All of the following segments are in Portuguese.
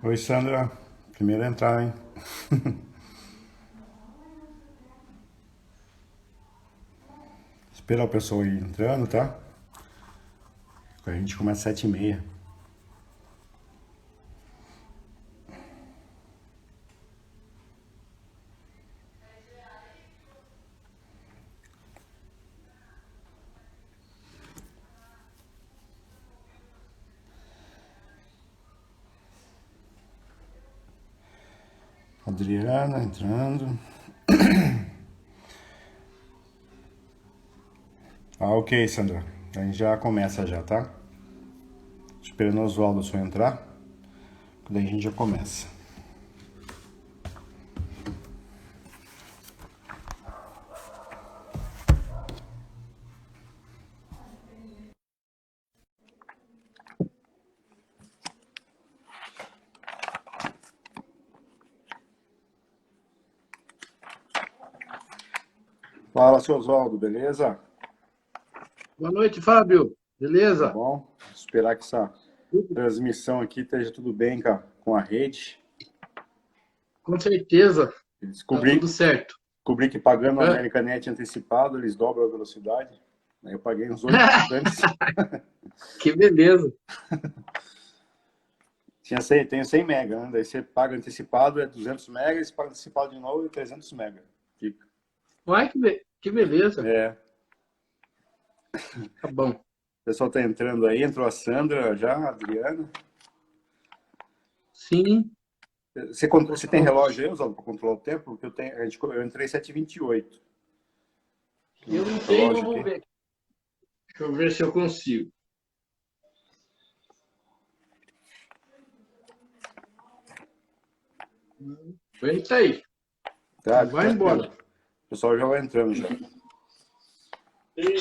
Oi, Sandra. Primeiro a entrar, hein? Esperar o pessoal ir entrando, tá? A gente começa às 7h30. Adriana entrando. Ah, ok, Sandra. A gente já começa já, tá? Esperando o Oswaldo só entrar. Daí a gente já começa. Fala, seu Oswaldo, beleza? Boa noite, Fábio. Tudo Beleza? bom? Esperar que essa Tudo- transmissão aqui esteja tudo bem com a rede. Com certeza, tá Descobri, tudo certo. descobri que pagando a Hã? Americanet antecipado, eles dobram a velocidade. Aí eu paguei uns 8 antes. Que beleza. Tenho 100 mega, né? Daí você paga antecipado, é 200 mega, e você paga antecipado de novo, é 300 mega. Fica. Uai, que beleza. É, Tá bom. o pessoal tá entrando aí, entrou a Sandra já, a Adriana. Sim, Você tem relógio aí, Oswaldo, para controlar o tempo? Porque eu entrei 7h28. eu Um não tenho, relógio vamos aqui. ver. Deixa eu ver se eu consigo. Aguenta aí. Tá, Não vai tranquilo. embora. O pessoal já vai entrando já. Sim.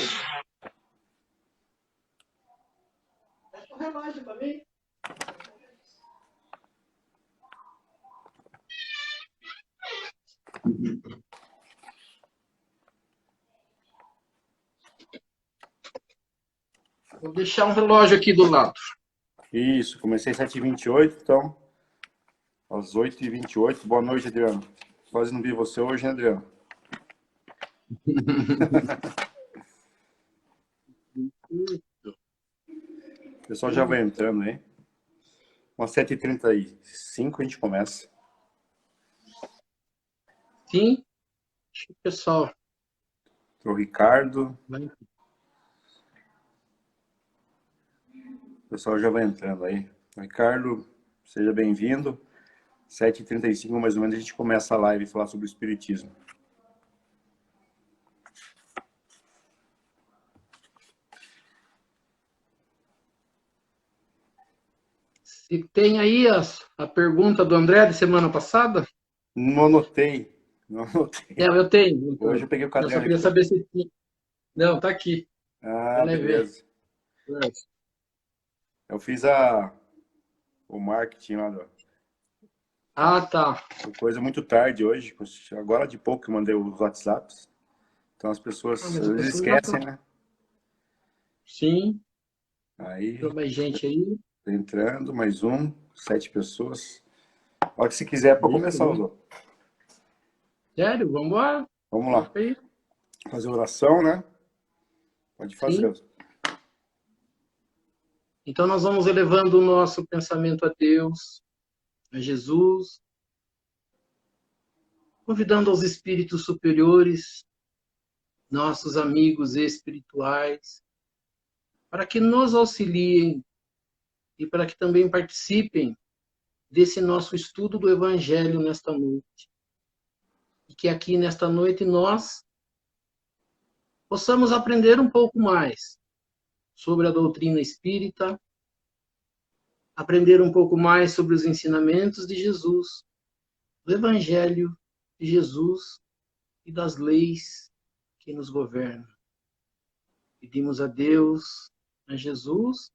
Fecha o relógio pra mim. Vou deixar um relógio aqui do lado. Isso, comecei 7h28, então, às 8h28. Boa noite, Adriano. Quase não vi você hoje, né, Adriano? O pessoal já vai entrando aí. Umas 7h35 a gente começa. Sim, acho que o pessoal O Ricardo, vai. o pessoal já vai entrando aí. Ricardo, seja bem-vindo. 7h35 mais ou menos a gente começa a live e falar sobre o Espiritismo. Se tem aí a pergunta do André de semana passada? Não anotei, não É, anotei. eu tenho. Hoje Então. eu peguei o Eu só caderno queria aqui. saber se tinha. Não, tá aqui. Eu Ah, levei. beleza. Eu fiz o marketing lá, Ah, tá. coisa muito tarde hoje. Agora de pouco que eu mandei os WhatsApps. Então as Ah, pessoas mas às a vezes pessoa já tá. esquecem, né? Sim, Aí, entrou mais gente aí. tá entrando, mais um, 7 pessoas. Olha que se quiser, para Isso, começar, né? Oswaldo. Sério? Vambora? Vamos lá. Coloca aí. Fazer oração, né? Pode Sim. fazer. Então nós vamos elevando o nosso pensamento a Deus, a Jesus, convidando aos espíritos superiores, nossos amigos espirituais, para que nos auxiliem e para que também participem desse nosso estudo do Evangelho nesta noite. E que aqui nesta noite nós possamos aprender um pouco mais sobre a doutrina espírita, aprender um pouco mais sobre os ensinamentos de Jesus, do Evangelho de Jesus e das leis que nos governam. Pedimos a Deus, a Jesus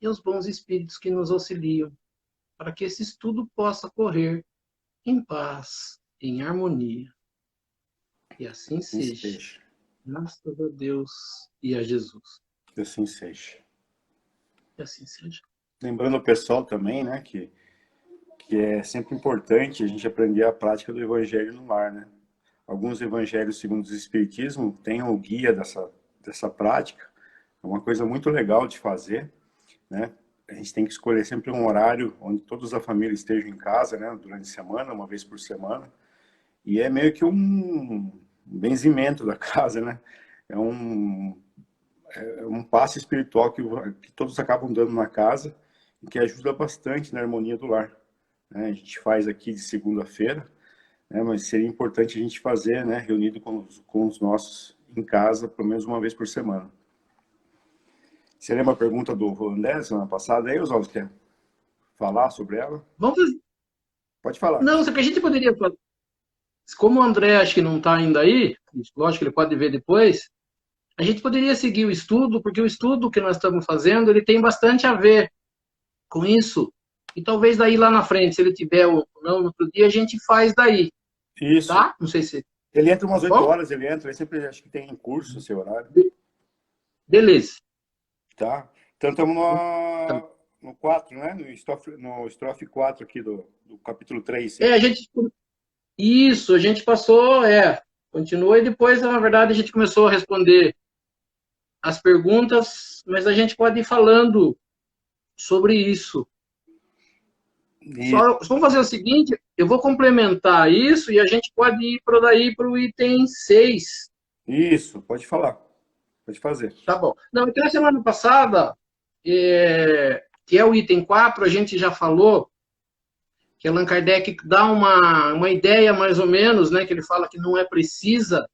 e aos bons espíritos que nos auxiliam, para que esse estudo possa correr em paz, em harmonia. E assim Assim seja. seja. Graças a Deus e a Jesus. Que assim seja. E assim seja. Lembrando o pessoal também, né, que que é sempre importante a gente aprender a prática do Evangelho no lar, né? Alguns evangelhos, segundo o Espiritismo, têm o guia dessa prática. É uma coisa muito legal de fazer, né? A gente tem que escolher sempre um horário onde todos a família estejam em casa, né? Durante a semana, uma vez por semana. E é meio que um benzimento da casa, né? É um passe espiritual que todos acabam dando na casa e que ajuda bastante na harmonia do lar, né? A gente faz aqui de segunda-feira, né? Mas seria importante a gente fazer, né? Reunido com os nossos em casa, pelo menos uma vez por semana. Você lembra a pergunta do André semana passada? Aí, Oswaldo, quer falar sobre ela? Vamos fazer... Pode falar. Não, só que a gente poderia... Como o André acho que não está ainda aí, lógico que ele pode ver depois, a gente poderia seguir o estudo, porque o estudo que nós estamos fazendo, ele tem bastante a ver com isso. E talvez daí lá na frente, se ele tiver ou não no outro dia, a gente faz daí. Isso. Tá? Não sei se... Ele entra umas Tá 8 bom? horas, ele sempre acho que tem em curso no seu horário. Beleza. Tá? Então estamos Tá. no 4, né? No estrofe 4 aqui do capítulo 3. A gente... Isso, a gente passou, continua e depois, na verdade, a gente começou a responder as perguntas, mas a gente pode ir falando sobre isso. Só, vamos fazer o seguinte, eu vou complementar isso e a gente pode ir para o item 6. Isso, pode falar. Pode fazer. Tá bom. Não, então, a semana passada, que é o item 4, a gente já falou que Allan Kardec dá uma ideia, mais ou menos, né, que ele fala que não é precisa,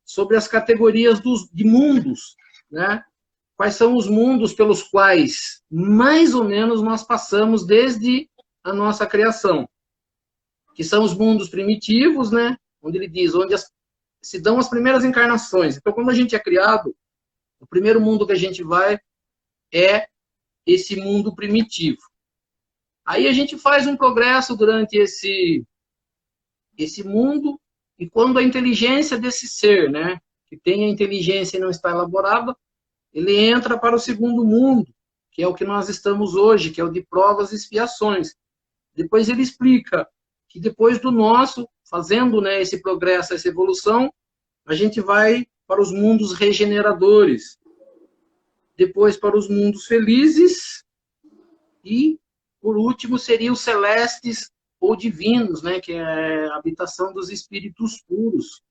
sobre as categorias de mundos, né? Quais são os mundos pelos quais, mais ou menos, nós passamos desde a nossa criação. Que são os mundos primitivos, né? Onde ele diz, onde se dão as primeiras encarnações. Então, quando a gente é criado, o primeiro mundo que a gente vai é esse mundo primitivo. Aí a gente faz um progresso durante esse mundo, e quando a inteligência desse ser, né, que tem a inteligência e não está elaborada, ele entra para o segundo mundo, que é o que nós estamos hoje, que é o de provas e expiações. Depois ele explica que depois do nosso, fazendo, né, esse progresso, essa evolução, a gente vai para os mundos regeneradores, depois para os mundos felizes, e, por último, seriam os celestes ou divinos, né, que é a habitação dos espíritos puros.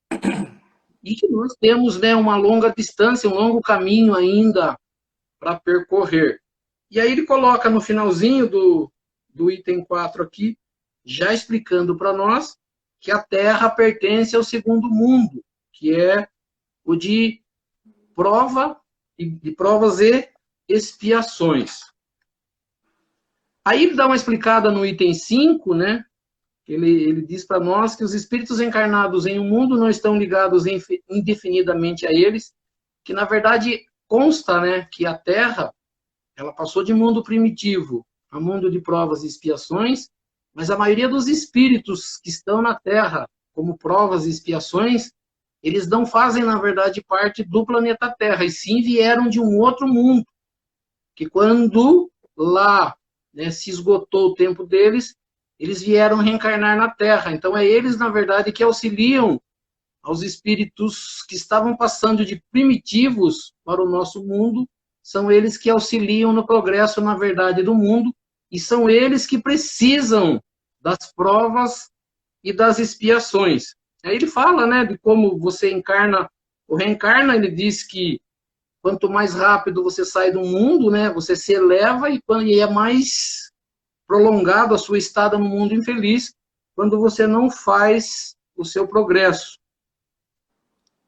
E que nós temos, né, uma longa distância, um longo caminho ainda para percorrer. E aí ele coloca no finalzinho do item 4 aqui, já explicando para nós que a Terra pertence ao segundo mundo, que é o de provas e expiações. Aí ele dá uma explicada no item 5, né? Ele diz para nós que os espíritos encarnados em um mundo não estão ligados indefinidamente a eles, que na verdade consta, né, que a Terra ela passou de mundo primitivo a mundo de provas e expiações, mas a maioria dos espíritos que estão na Terra como provas e expiações, eles não fazem, na verdade, parte do planeta Terra, e sim vieram de um outro mundo, que quando lá, né, se esgotou o tempo deles, eles vieram reencarnar na Terra. Então, é eles, na verdade, que auxiliam aos espíritos que estavam passando de primitivos para o nosso mundo, são eles que auxiliam no progresso, na verdade, do mundo, e são eles que precisam das provas e das expiações. Aí ele fala, né, de como você encarna ou reencarna, ele diz que quanto mais rápido você sai do mundo, né, você se eleva e é mais prolongado a sua estada no mundo infeliz quando você não faz o seu progresso.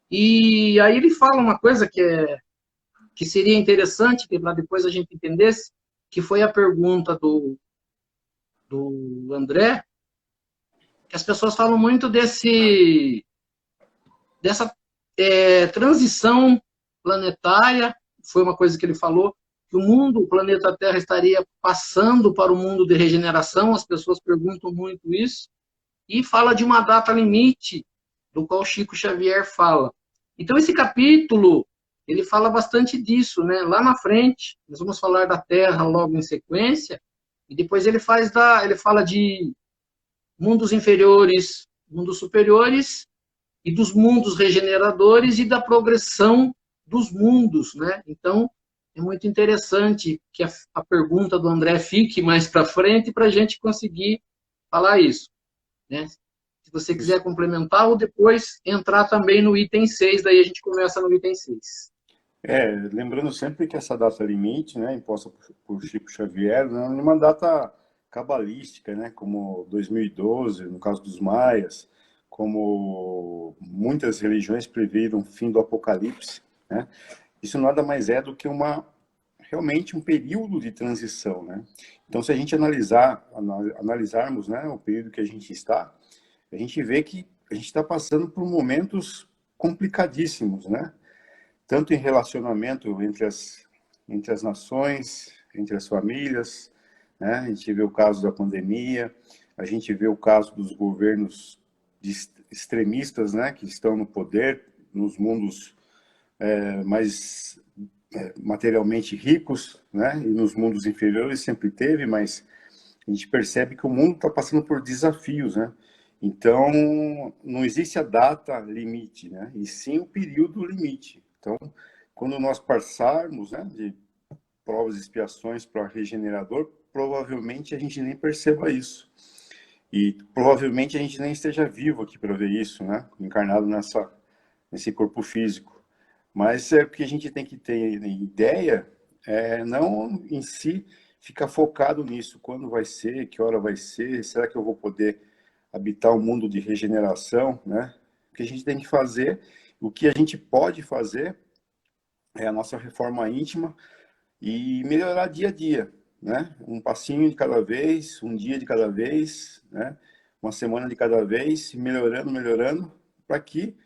E aí ele fala uma coisa que seria interessante, que para depois a gente entendesse, que foi a pergunta do André, que as pessoas falam muito dessa transição planetária, foi uma coisa que ele falou, que o planeta Terra estaria passando para o mundo de regeneração, as pessoas perguntam muito isso, e fala de uma data limite, do qual Chico Xavier fala. Então, esse capítulo, ele fala bastante disso, né? Lá na frente, nós vamos falar da Terra logo em sequência, E depois ele fala de mundos inferiores, mundos superiores, e dos mundos regeneradores e da progressão dos mundos, né? Então, é muito interessante que a pergunta do André fique mais para frente para a gente conseguir falar isso, né? Se você quiser complementar ou depois entrar também no item 6, daí a gente começa no item 6. Lembrando sempre que essa data limite, né, imposta por Chico Xavier, não é uma data cabalística, né, como 2012, no caso dos maias, como muitas religiões previram o fim do Apocalipse, né? Isso nada mais é do que realmente um período de transição, né? Então, se a gente analisarmos, né, o período que a gente está, a gente vê que a gente está passando por momentos complicadíssimos, né? Tanto em relacionamento entre as nações, entre as famílias, né? A gente vê o caso da pandemia, a gente vê o caso dos governos extremistas, né, que estão no poder, nos mundos mais materialmente ricos, né, e nos mundos inferiores sempre teve, mas a gente percebe que o mundo está passando por desafios, né? Então, não existe a data limite, né? E sim o período limite. Então, quando nós passarmos, né, de provas e expiações para regenerador, provavelmente a gente nem perceba isso. E provavelmente a gente nem esteja vivo aqui para ver isso, né? Encarnado nesse corpo físico. Mas o que a gente tem que ter ideia não em si ficar focado nisso. Quando vai ser, que hora vai ser, será que eu vou poder habitar um mundo de regeneração, né? O que a gente tem que fazer, o que a gente pode fazer é a nossa reforma íntima e melhorar dia a dia, né? Um passinho de cada vez, um dia de cada vez, né? Uma semana de cada vez, melhorando, melhorando, para que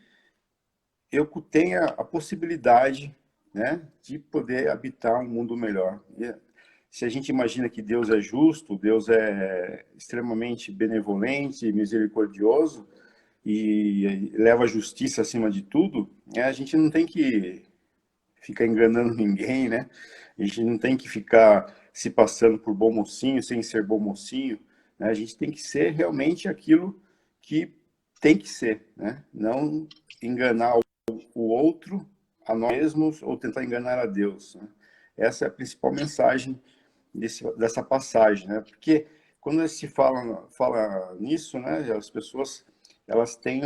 eu tenha a possibilidade, né, de poder habitar um mundo melhor. E se a gente imagina que Deus é justo, Deus é extremamente benevolente, misericordioso e leva a justiça acima de tudo, a gente não tem que ficar enganando ninguém, né? A gente não tem que ficar se passando por bom mocinho sem ser bom mocinho, né? A gente tem que ser realmente aquilo que tem que ser, né? Não enganar o outro, a nós mesmos, ou tentar enganar a Deus, né? Essa é a principal mensagem dessa passagem, né? Porque quando se fala nisso, né, as pessoas elas têm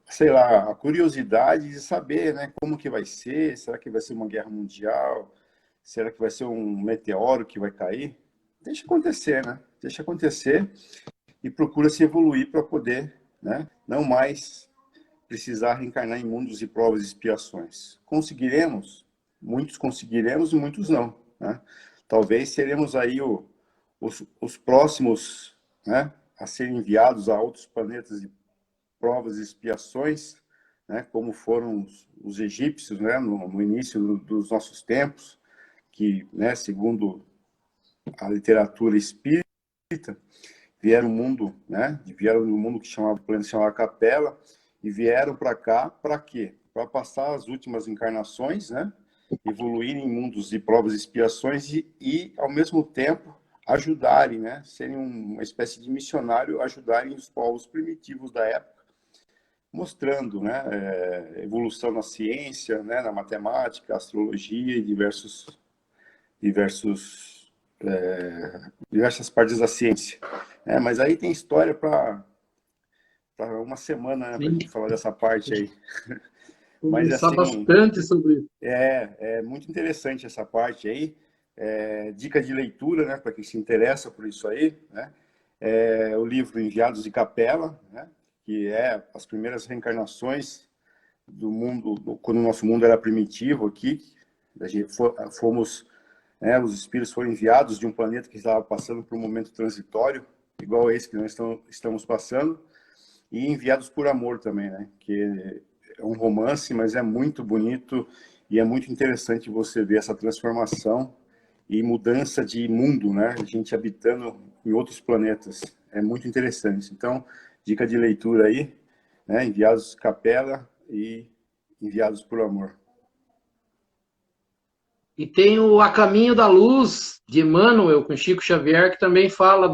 sei lá, a curiosidade de saber, né, como que vai ser, será que vai ser uma guerra mundial, será que vai ser um meteoro que vai cair? Deixa acontecer, né? Deixa acontecer e procura se evoluir para poder, né, não mais precisar reencarnar em mundos de provas e expiações. Conseguiremos? Muitos conseguiremos e muitos não, né? Talvez seremos aí os próximos, né, a serem enviados a outros planetas de provas e expiações, né, como foram os egípcios, né, no início dos nossos tempos, que, né, segundo a literatura espírita, vieram no mundo, né, vieram no mundo que chamava, o planeta chamava Capela, e vieram para cá para quê? Para passar as últimas encarnações, né, evoluir em mundos de provas e expiações e ao mesmo tempo ajudarem, né, serem uma espécie de missionário, ajudarem os povos primitivos da época, mostrando, né, evolução na ciência, né, na matemática, astrologia e diversas partes da ciência. Mas aí tem história para uma semana, né, para a gente Sim, falar dessa parte aí. Mas conversar assim, bastante sobre isso. é muito interessante essa parte aí. Dica de leitura, né, para quem se interessa por isso aí, né? O livro Enviados de Capela, né, que é as primeiras reencarnações do mundo, quando o nosso mundo era primitivo aqui. Fomos, né, os espíritos foram enviados de um planeta que estava passando por um momento transitório, igual esse que nós estamos passando, e enviados por amor também, né? Que é um romance, mas é muito bonito e é muito interessante você ver essa transformação e mudança de mundo, né? A gente habitando em outros planetas. É muito interessante. Então, dica de leitura aí, né? Enviados Capela e Enviados por Amor. E tem o A Caminho da Luz, de Emmanuel, com Chico Xavier, que também fala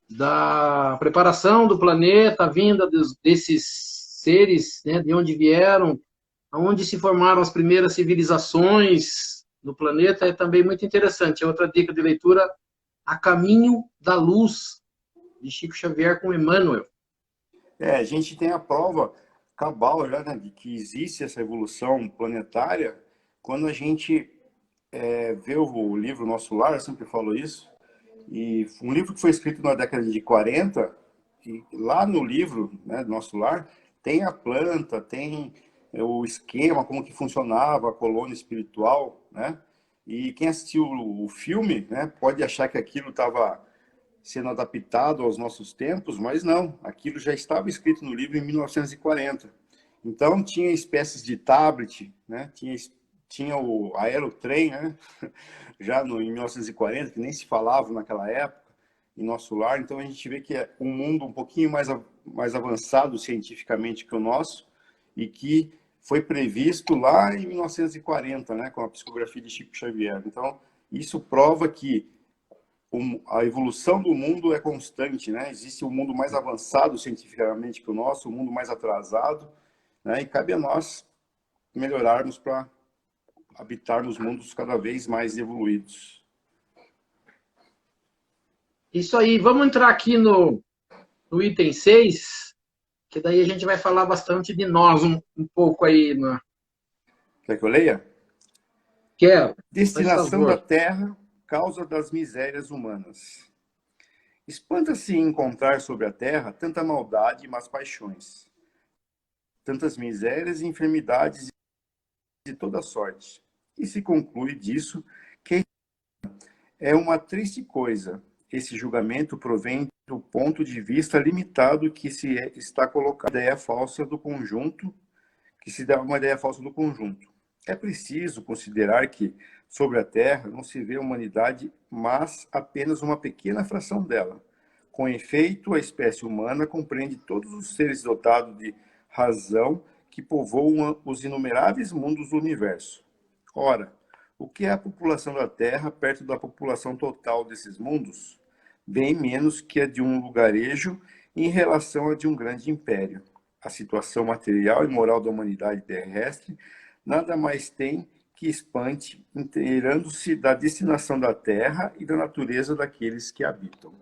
da preparação do planeta, a vinda desses seres, né, de onde vieram, aonde se formaram as primeiras civilizações do planeta, é também muito interessante. É outra dica de leitura, A Caminho da Luz, de Chico Xavier com Emmanuel. A gente tem a prova cabal já, né, de que existe essa evolução planetária quando a gente vê o livro Nosso Lar, eu sempre falo isso, e um livro que foi escrito na década de 40, e lá no livro, né, Nosso Lar, tem a planta, tem o esquema, como que funcionava a colônia espiritual, né? E quem assistiu o filme, né, pode achar que aquilo estava sendo adaptado aos nossos tempos, mas não, aquilo já estava escrito no livro em 1940. Então tinha espécies de tablet, né? Tinha o aerotrem, né? Já em 1940, que nem se falava naquela época, em Nosso Lar. Então a gente vê que é um mundo um pouquinho mais avançado cientificamente que o nosso e que foi previsto lá em 1940, né? Com a psicografia de Chico Xavier. Então isso prova que a evolução do mundo é constante, né? Existe um mundo mais avançado cientificamente que o nosso, um mundo mais atrasado, né? E cabe a nós melhorarmos para habitarmos mundos cada vez mais evoluídos. Isso aí, vamos entrar aqui no item 6, que daí a gente vai falar bastante de nós um pouco aí. Quer que eu leia? Quero, faz Destinação da favor. terra, causa das misérias humanas. Espanta-se encontrar sobre a terra tanta maldade e más paixões, tantas misérias e enfermidades de toda sorte. E se conclui disso que é uma triste coisa. Esse julgamento provém do ponto de vista limitado que se está colocando a ideia falsa do conjunto, que se dá uma ideia falsa do conjunto. É preciso considerar que, sobre a Terra, não se vê a humanidade, mas apenas uma pequena fração dela. Com efeito, a espécie humana compreende todos os seres dotados de razão que povoam os inumeráveis mundos do universo. Ora, o que é a população da Terra perto da população total desses mundos? Bem menos que a de um lugarejo em relação a de um grande império. A situação material e moral da humanidade terrestre nada mais tem que espante, inteirando-se da destinação da terra e da natureza daqueles que habitam.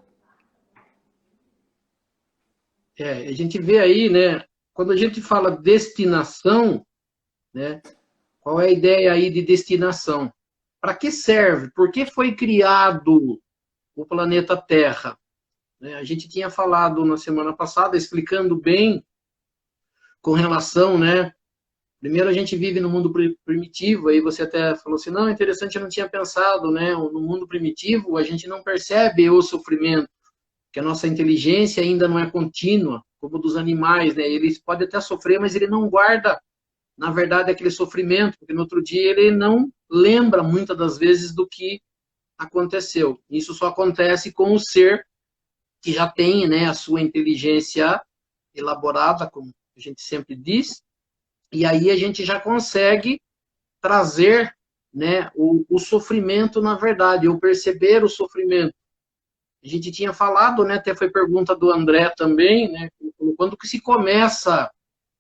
A gente vê aí, né, quando a gente fala destinação, né, qual é a ideia aí de destinação? Para que serve? Por que foi criado o planeta Terra? A gente tinha falado na semana passada, explicando bem com relação, né? Primeiro a gente vive no mundo primitivo, aí você até falou assim, não, interessante, eu não tinha pensado, né? No mundo primitivo a gente não percebe o sofrimento, que a nossa inteligência ainda não é contínua, como dos animais, né? Eles podem até sofrer, mas ele não guarda, na verdade, aquele sofrimento, porque no outro dia ele não lembra muitas das vezes do que aconteceu. Isso só acontece com o ser que já tem, né, a sua inteligência elaborada, como a gente sempre diz, e aí a gente já consegue trazer, né, o sofrimento na verdade, ou perceber o sofrimento. A gente tinha falado, né, até foi pergunta do André também, né, quando que se começa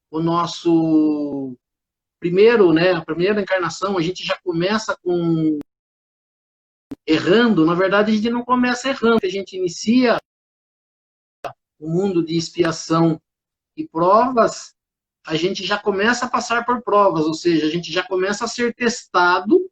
o nosso primeiro, né, a primeira encarnação, a gente já começa com errando, na verdade a gente não começa errando, a gente inicia o mundo de expiação e provas, a gente já começa a passar por provas, ou seja, a gente já começa a ser testado,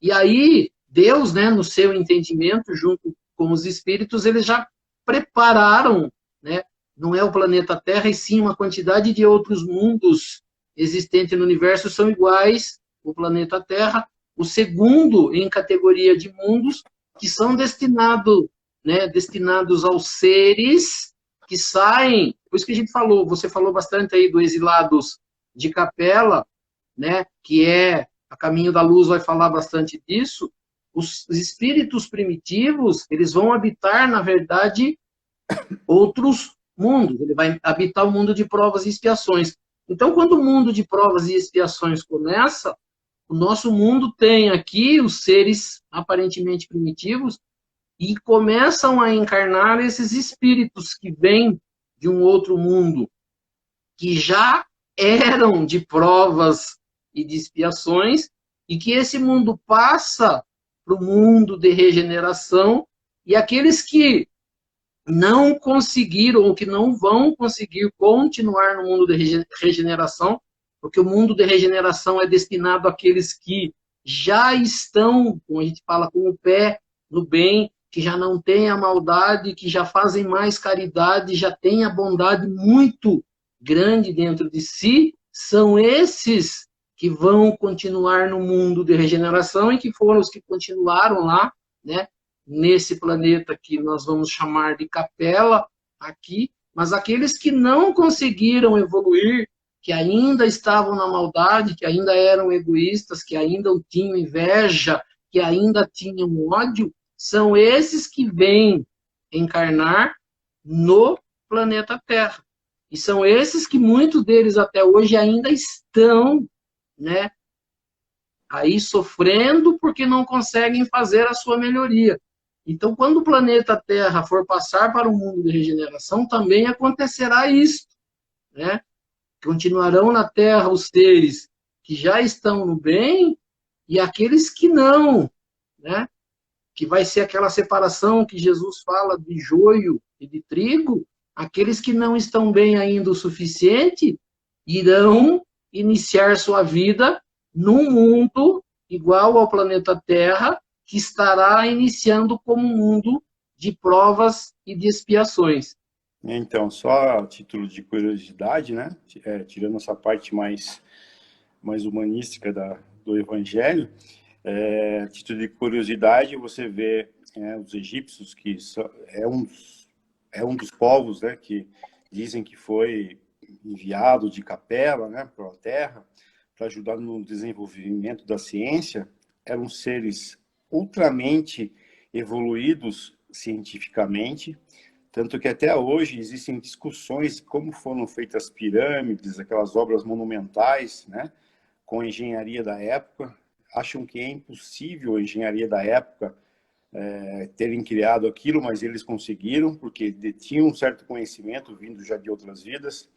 e aí Deus, né, no seu entendimento, junto com os espíritos, eles já prepararam, né, não é o planeta Terra, e sim uma quantidade de outros mundos existentes no universo são iguais ao planeta Terra, o segundo em categoria de mundos que são destinados, né, destinados aos seres que saem, por isso que a gente falou, você falou bastante aí do Exilados de Capela, né, que é a Caminho da Luz vai falar bastante disso. Os espíritos primitivos, eles vão habitar, na verdade, outros mundos. Ele vai habitar o mundo de provas e expiações. Então, quando o mundo de provas e expiações começa, O nosso mundo tem aqui os seres aparentemente primitivos e começam a encarnar esses espíritos que vêm de um outro mundo, que já eram de provas e de expiações, e que esse mundo passa para o mundo de regeneração, e aqueles que não conseguiram, ou que não vão conseguir continuar no mundo de regeneração, porque o mundo de regeneração é destinado àqueles que já estão, como a gente fala, com o pé no bem, que já não têm a maldade, que já fazem mais caridade, já têm a bondade muito grande dentro de si, são esses que vão continuar no mundo de regeneração e que foram os que continuaram lá, né, nesse planeta que nós vamos chamar de Capela aqui, mas aqueles que não conseguiram evoluir, que ainda estavam na maldade, que ainda eram egoístas, que ainda tinham inveja, que ainda tinham ódio, são esses que vêm encarnar no planeta Terra. E são esses que muitos deles até hoje ainda estão, né, aí sofrendo porque não conseguem fazer a sua melhoria. Então, quando o planeta Terra for passar para o mundo de regeneração, também acontecerá isso, né? Continuarão na Terra os seres que já estão no bem e aqueles que não, né? Que vai ser aquela separação que Jesus fala de joio e de trigo. Aqueles que não estão bem ainda o suficiente irão iniciar sua vida num mundo igual ao planeta Terra, que estará iniciando como um mundo de provas e de expiações. Então, só a título de curiosidade, né? Tirando essa parte mais humanística do Evangelho, a título de curiosidade, você vê os egípcios, que é um dos povos, né, que dizem que foi enviado de Capela, né, para a Terra, para ajudar no desenvolvimento da ciência. Eram seres ultramente evoluídos cientificamente, tanto que até hoje existem discussões como foram feitas as pirâmides, aquelas obras monumentais, né, com a engenharia da época. Acham que é impossível a engenharia da época terem criado aquilo, mas eles conseguiram, porque tinham um certo conhecimento vindo já de outras vidas.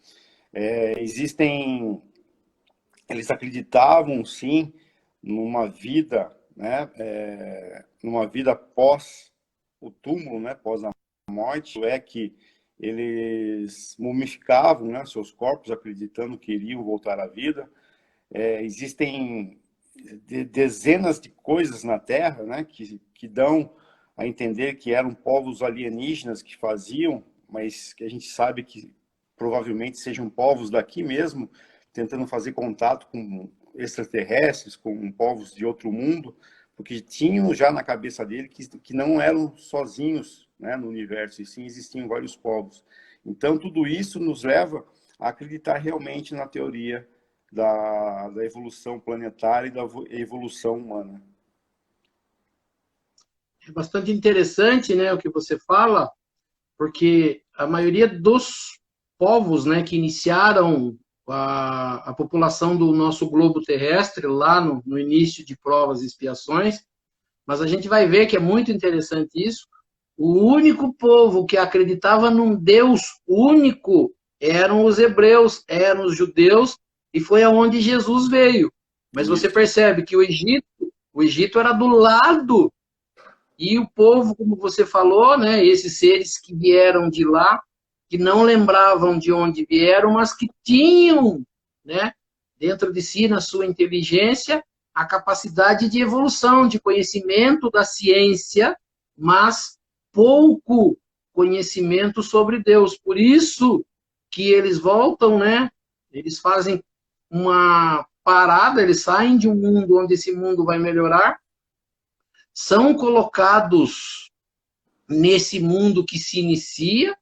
Eles acreditavam, sim, numa vida, né, numa vida pós o túmulo, né, pós a morte, que eles mumificavam, né, seus corpos, acreditando que iriam voltar à vida. Existem dezenas de coisas na Terra, né, que dão a entender que eram povos alienígenas que faziam, mas que a gente sabe que provavelmente sejam povos daqui mesmo, tentando fazer contato com extraterrestres, com povos de outro mundo, porque tinham já na cabeça dele que não eram sozinhos, né, no universo, e sim existiam vários povos. Então, tudo isso nos leva a acreditar realmente na teoria da evolução planetária e da evolução humana. É bastante interessante, né, o que você fala, porque a maioria dos povos, né, que iniciaram a população do nosso globo terrestre lá no início de provas e expiações, mas a gente vai ver que é muito interessante isso. O único povo que acreditava num Deus único eram os hebreus, eram os judeus, e foi aonde Jesus veio. Mas Isso. você percebe que o Egito era do lado, e o povo, como você falou, né, esses seres que vieram de lá, que não lembravam de onde vieram, mas que tinham, né, dentro de si, na sua inteligência, a capacidade de evolução, de conhecimento da ciência, mas pouco conhecimento sobre Deus. Por isso que eles voltam, né? Eles fazem uma parada, eles saem de um mundo onde esse mundo vai melhorar, são colocados nesse mundo que se inicia,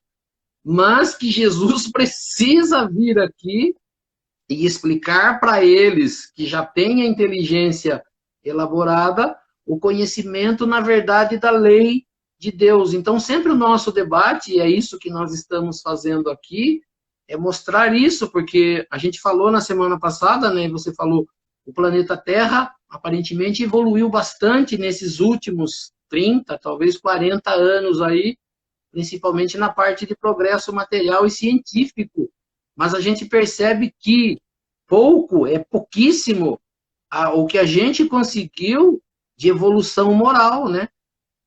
mas que Jesus precisa vir aqui e explicar para eles que já têm a inteligência elaborada, o conhecimento, na verdade, da lei de Deus. Então, sempre o nosso debate, e é isso que nós estamos fazendo aqui, é mostrar isso, porque a gente falou na semana passada, né, você falou, o planeta Terra aparentemente evoluiu bastante nesses últimos 30, talvez 40 anos aí, principalmente na parte de progresso material e científico. Mas a gente percebe que pouquíssimo, o que a gente conseguiu de evolução moral, né?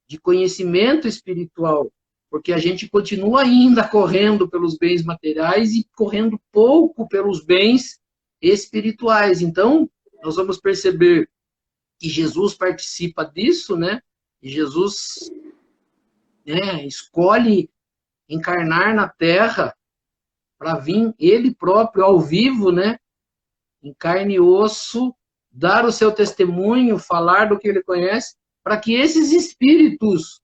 De conhecimento espiritual, porque a gente continua ainda correndo pelos bens materiais e correndo pouco pelos bens espirituais. Então, nós vamos perceber que Jesus participa disso, né? E Jesus, né, escolhe encarnar na Terra para vir ele próprio ao vivo, né? Em carne e osso, dar o seu testemunho, falar do que ele conhece, para que esses espíritos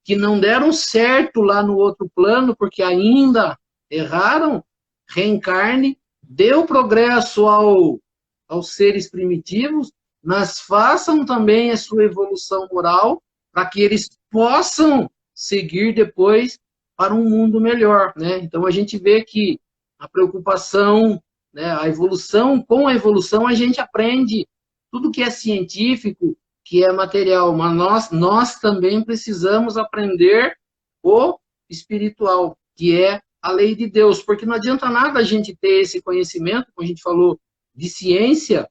que não deram certo lá no outro plano, porque ainda erraram, reencarne, deu progresso aos seres primitivos, mas façam também a sua evolução moral, para que eles possam seguir depois para um mundo melhor, né? Então a gente vê que a preocupação, né, a evolução, com a evolução a gente aprende tudo que é científico, que é material, mas nós também precisamos aprender o espiritual, que é a lei de Deus, porque não adianta nada a gente ter esse conhecimento, como a gente falou, de ciência,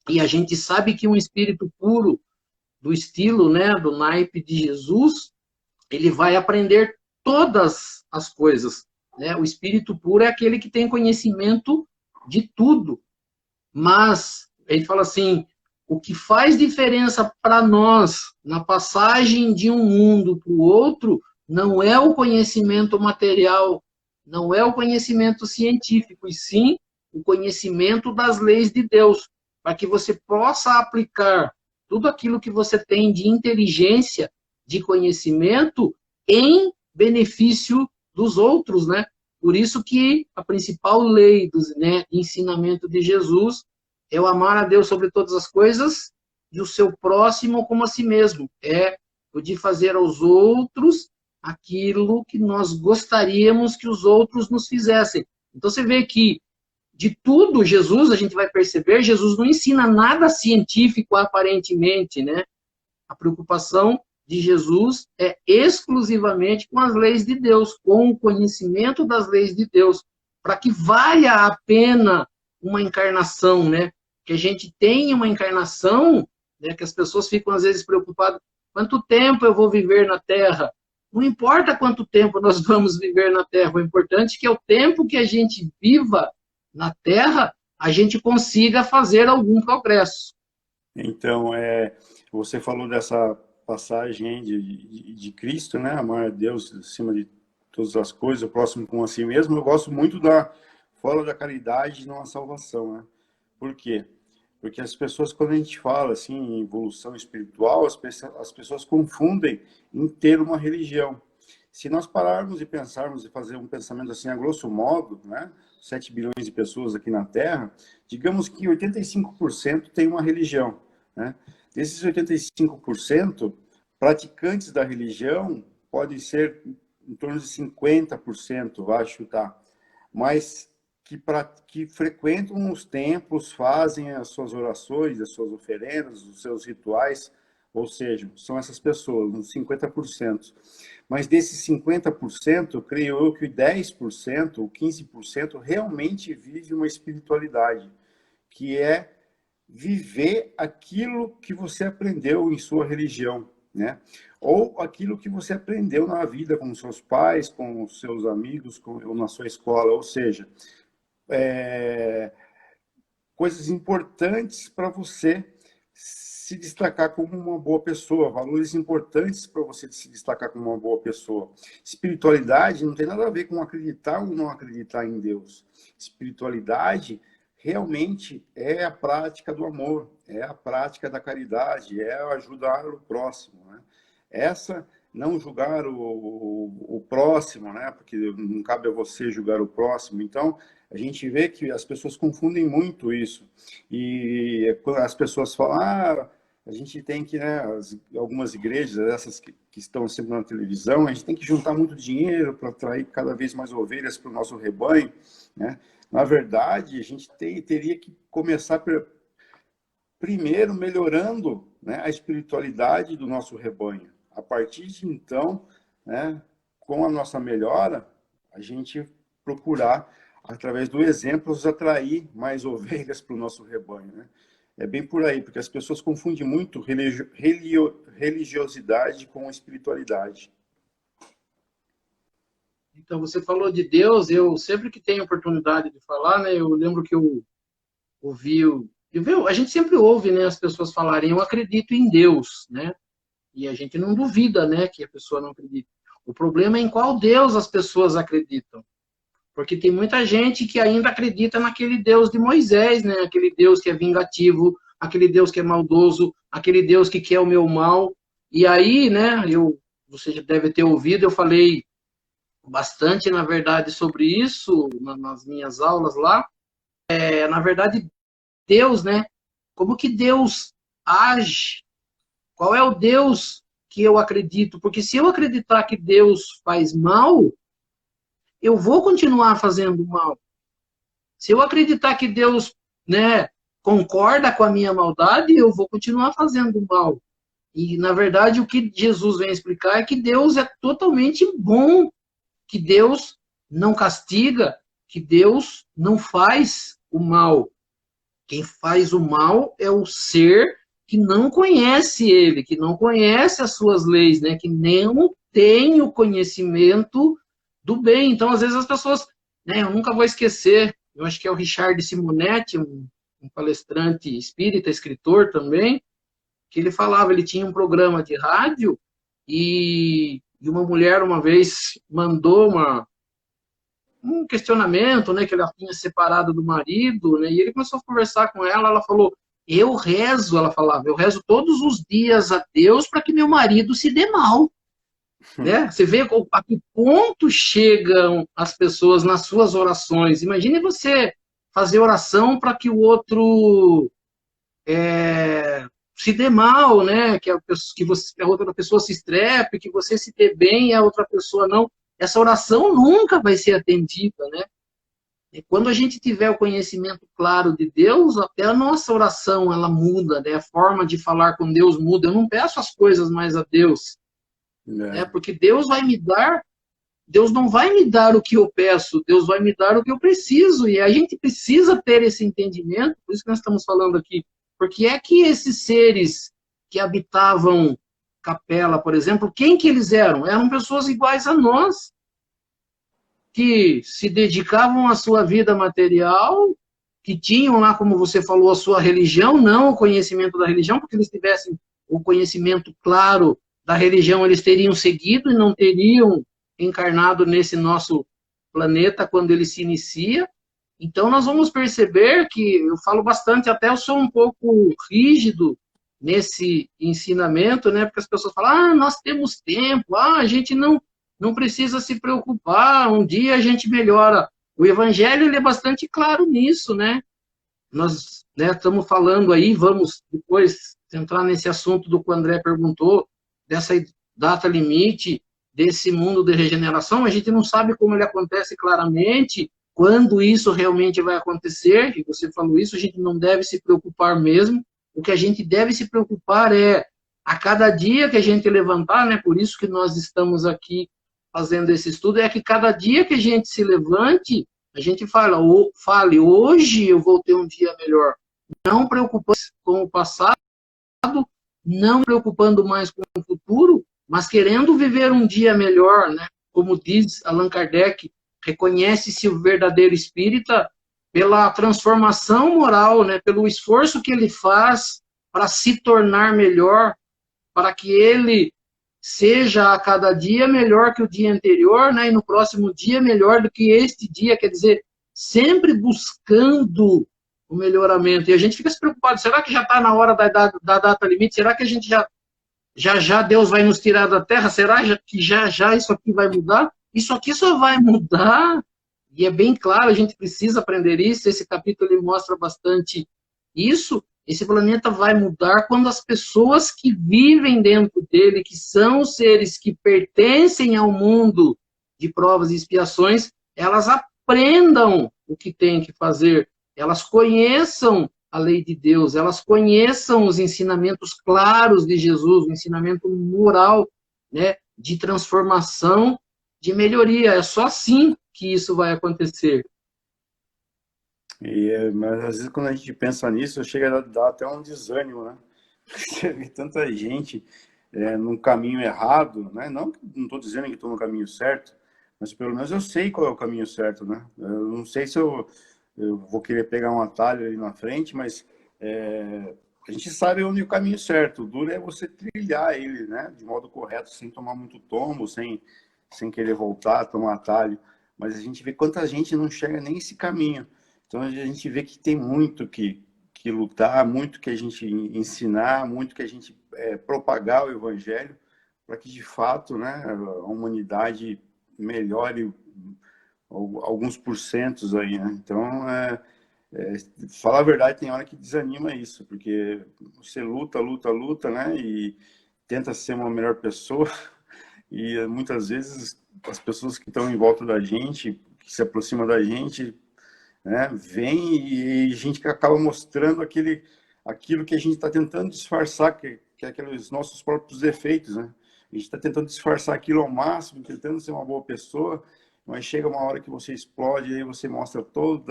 e a gente sabe que um espírito puro, do estilo, né, do naipe de Jesus, ele vai aprender todas as coisas, né? O espírito puro é aquele que tem conhecimento de tudo, mas ele fala assim, o que faz diferença para nós na passagem de um mundo para o outro não é o conhecimento material, não é o conhecimento científico, e sim o conhecimento das leis de Deus, para que você possa aplicar tudo aquilo que você tem de inteligência, de conhecimento, em benefício dos outros, né? Por isso que a principal lei do, né, ensinamento de Jesus é o amar a Deus sobre todas as coisas e o seu próximo como a si mesmo. É o de fazer aos outros aquilo que nós gostaríamos que os outros nos fizessem. Então você vê que de tudo Jesus, a gente vai perceber, Jesus não ensina nada científico aparentemente, né? A preocupação de Jesus é exclusivamente com as leis de Deus, com o conhecimento das leis de Deus, para que valha a pena uma encarnação, né? Que a gente tenha uma encarnação, né? Que as pessoas ficam às vezes preocupadas, quanto tempo eu vou viver na Terra? Não importa quanto tempo nós vamos viver na Terra, o importante é que o tempo que a gente viva na Terra, a gente consiga fazer algum progresso. Então, você falou dessa passagem de Cristo, né? Amar a Deus acima de todas as coisas, o próximo como a si mesmo. Eu gosto muito da fala da caridade não a salvação, né? Por quê? Porque as pessoas, quando a gente fala assim em evolução espiritual, as pessoas confundem em ter uma religião. Se nós pararmos e pensarmos e fazer um pensamento assim a grosso modo, né? 7 bilhões de pessoas aqui na Terra, digamos que 85% tem uma religião, né? Desses 85%, praticantes da religião podem ser em torno de 50%, vai chutar, mas que frequentam os templos, fazem as suas orações, as suas oferendas, os seus rituais, ou seja, são essas pessoas, uns 50%. Mas desses 50%, creio eu que 10%, ou 15% realmente vive uma espiritualidade, que é viver aquilo que você aprendeu em sua religião, né? Ou aquilo que você aprendeu na vida com seus pais, com os seus amigos, ou na sua escola, ou seja, coisas importantes para você se destacar como uma boa pessoa, valores importantes para você se destacar como uma boa pessoa. Espiritualidade não tem nada a ver com acreditar ou não acreditar em Deus. Espiritualidade realmente é a prática do amor, é a prática da caridade, é ajudar o próximo, né? Essa, não julgar o próximo, né? Porque não cabe a você julgar o próximo. Então, a gente vê que as pessoas confundem muito isso. E quando as pessoas falam, a gente tem que, né, algumas igrejas, essas que estão sempre na televisão, a gente tem que juntar muito dinheiro para atrair cada vez mais ovelhas para o nosso rebanho, né? Na verdade, a gente teria que começar primeiro melhorando, né, a espiritualidade do nosso rebanho. A partir de então, né, com a nossa melhora, a gente procurar, através do exemplo, atrair mais ovelhas para o nosso rebanho, né? É bem por aí, porque as pessoas confundem muito religiosidade com espiritualidade. Então, você falou de Deus, eu sempre que tenho oportunidade de falar, né, eu lembro que eu ouvi, a gente sempre ouve, né, as pessoas falarem, eu acredito em Deus, né, e a gente não duvida, né, que a pessoa não acredita. O problema é em qual Deus as pessoas acreditam. Porque tem muita gente que ainda acredita naquele Deus de Moisés, né, aquele Deus que é vingativo, aquele Deus que é maldoso, aquele Deus que quer o meu mal. E aí, né, você já deve ter ouvido, eu falei bastante, na verdade, sobre isso nas minhas aulas lá. Na verdade, Deus, né? Como que Deus age? Qual é o Deus que eu acredito? Porque se eu acreditar que Deus faz mal, eu vou continuar fazendo mal. Se eu acreditar que Deus, né, concorda com a minha maldade, eu vou continuar fazendo mal. E, na verdade, o que Jesus vem explicar é que Deus é totalmente bom, que Deus não castiga, que Deus não faz o mal. Quem faz o mal é o ser que não conhece ele, que não conhece as suas leis, né? Que não tem o conhecimento do bem. Então, às vezes, as pessoas... né, eu nunca vou esquecer, eu acho que é o Richard Simonetti, um palestrante espírita, escritor também, que ele falava, ele tinha um programa de rádio e uma mulher uma vez mandou um questionamento, né, que ela tinha separado do marido, né, e ele começou a conversar com ela, ela falou, ela falava, eu rezo todos os dias a Deus para que meu marido se dê mal. Né? Você vê a que ponto chegam as pessoas nas suas orações. Imagine você fazer oração para que o outro se dê mal, né? Que a outra pessoa se estrepe, que você se dê bem e a outra pessoa não. Essa oração nunca vai ser atendida, né? E quando a gente tiver o conhecimento claro de Deus, até a nossa oração ela muda, né? A forma de falar com Deus muda. Eu não peço as coisas mais a Deus, né? Porque Deus vai me dar, Deus não vai me dar o que eu peço, Deus vai me dar o que eu preciso. E a gente precisa ter esse entendimento, por isso que nós estamos falando aqui. Porque é que esses seres que habitavam Capela, por exemplo, quem que eles eram? Eram pessoas iguais a nós, que se dedicavam à sua vida material, que tinham lá, como você falou, a sua religião, não o conhecimento da religião, porque eles tivessem o conhecimento claro da religião, eles teriam seguido e não teriam encarnado nesse nosso planeta quando ele se inicia. Então, nós vamos perceber que, eu falo bastante, até eu sou um pouco rígido nesse ensinamento, né? Porque as pessoas falam, nós temos tempo, a gente não precisa se preocupar, um dia a gente melhora. O Evangelho ele é bastante claro nisso, né? Nós, né, estamos falando aí, vamos depois entrar nesse assunto do que o André perguntou, dessa data limite, desse mundo de regeneração, a gente não sabe como ele acontece claramente, quando isso realmente vai acontecer, e você falou isso, a gente não deve se preocupar mesmo, o que a gente deve se preocupar é, a cada dia que a gente levantar, né, por isso que nós estamos aqui fazendo esse estudo, é que cada dia que a gente se levante, a gente fale, hoje eu vou ter um dia melhor, não preocupando com o passado, não preocupando mais com o futuro, mas querendo viver um dia melhor, né? Como diz Allan Kardec, reconhece-se o verdadeiro espírita pela transformação moral, né? Pelo esforço que ele faz para se tornar melhor, para que ele seja a cada dia melhor que o dia anterior, né? E no próximo dia melhor do que este dia, quer dizer, sempre buscando o melhoramento. E a gente fica se preocupado, será que já está na hora da data limite? Será que a gente já Deus vai nos tirar da terra? Será que já isso aqui vai mudar? Isso aqui só vai mudar, e é bem claro, a gente precisa aprender isso, esse capítulo ele mostra bastante isso, esse planeta vai mudar quando as pessoas que vivem dentro dele, que são os seres que pertencem ao mundo de provas e expiações, elas aprendam o que tem que fazer, elas conheçam a lei de Deus, elas conheçam os ensinamentos claros de Jesus, o ensinamento moral, né, de transformação, de melhoria. É só assim que isso vai acontecer. Mas às vezes quando a gente pensa nisso, chega a dar até um desânimo, né? Você vê tanta gente num caminho errado, né? Não estou dizendo que estou no caminho certo, mas pelo menos eu sei qual é o caminho certo, né? Eu não sei se eu vou querer pegar um atalho ali na frente, mas a gente sabe onde é o caminho certo. O duro é você trilhar ele, né? De modo correto, sem tomar muito tombo, sem querer voltar, tomar atalho. Mas a gente vê quanta gente não chega nem esse caminho. Então a gente vê que tem muito que lutar, muito que a gente ensinar, muito que a gente propagar o evangelho para que de fato, né, a humanidade melhore alguns porcentos aí, né? Então, falar a verdade, tem hora que desanima isso, porque você luta, luta, luta, né, e tenta ser uma melhor pessoa, e muitas vezes as pessoas que estão em volta da gente, que se aproximam da gente, né, vem e a gente acaba mostrando aquilo que a gente está tentando disfarçar, que é aqueles nossos próprios defeitos, né? A gente está tentando disfarçar aquilo ao máximo, tentando ser uma boa pessoa, mas chega uma hora que você explode e aí você mostra todos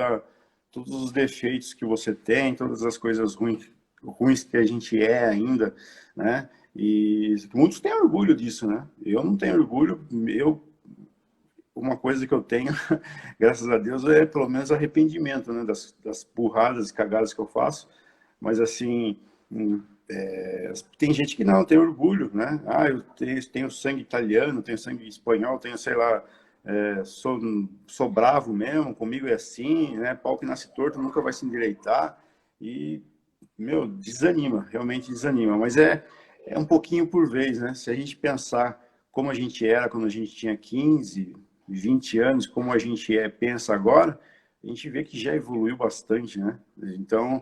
os defeitos que você tem, todas as coisas ruins que a gente é ainda, né? E muitos têm orgulho disso, né? Eu não tenho orgulho, uma coisa que eu tenho, graças a Deus, é pelo menos arrependimento, né, das burradas e cagadas que eu faço, mas assim, tem gente que não, tem orgulho, né, eu tenho sangue italiano, tenho sangue espanhol, tenho, sei lá, sou bravo mesmo, comigo é assim, né, pau que nasce torto nunca vai se endireitar, e, meu, desanima, realmente desanima, mas é um pouquinho por vez, né, se a gente pensar como a gente era quando a gente tinha 15, 20 anos, como a gente pensa agora, a gente vê que já evoluiu bastante, né? Então,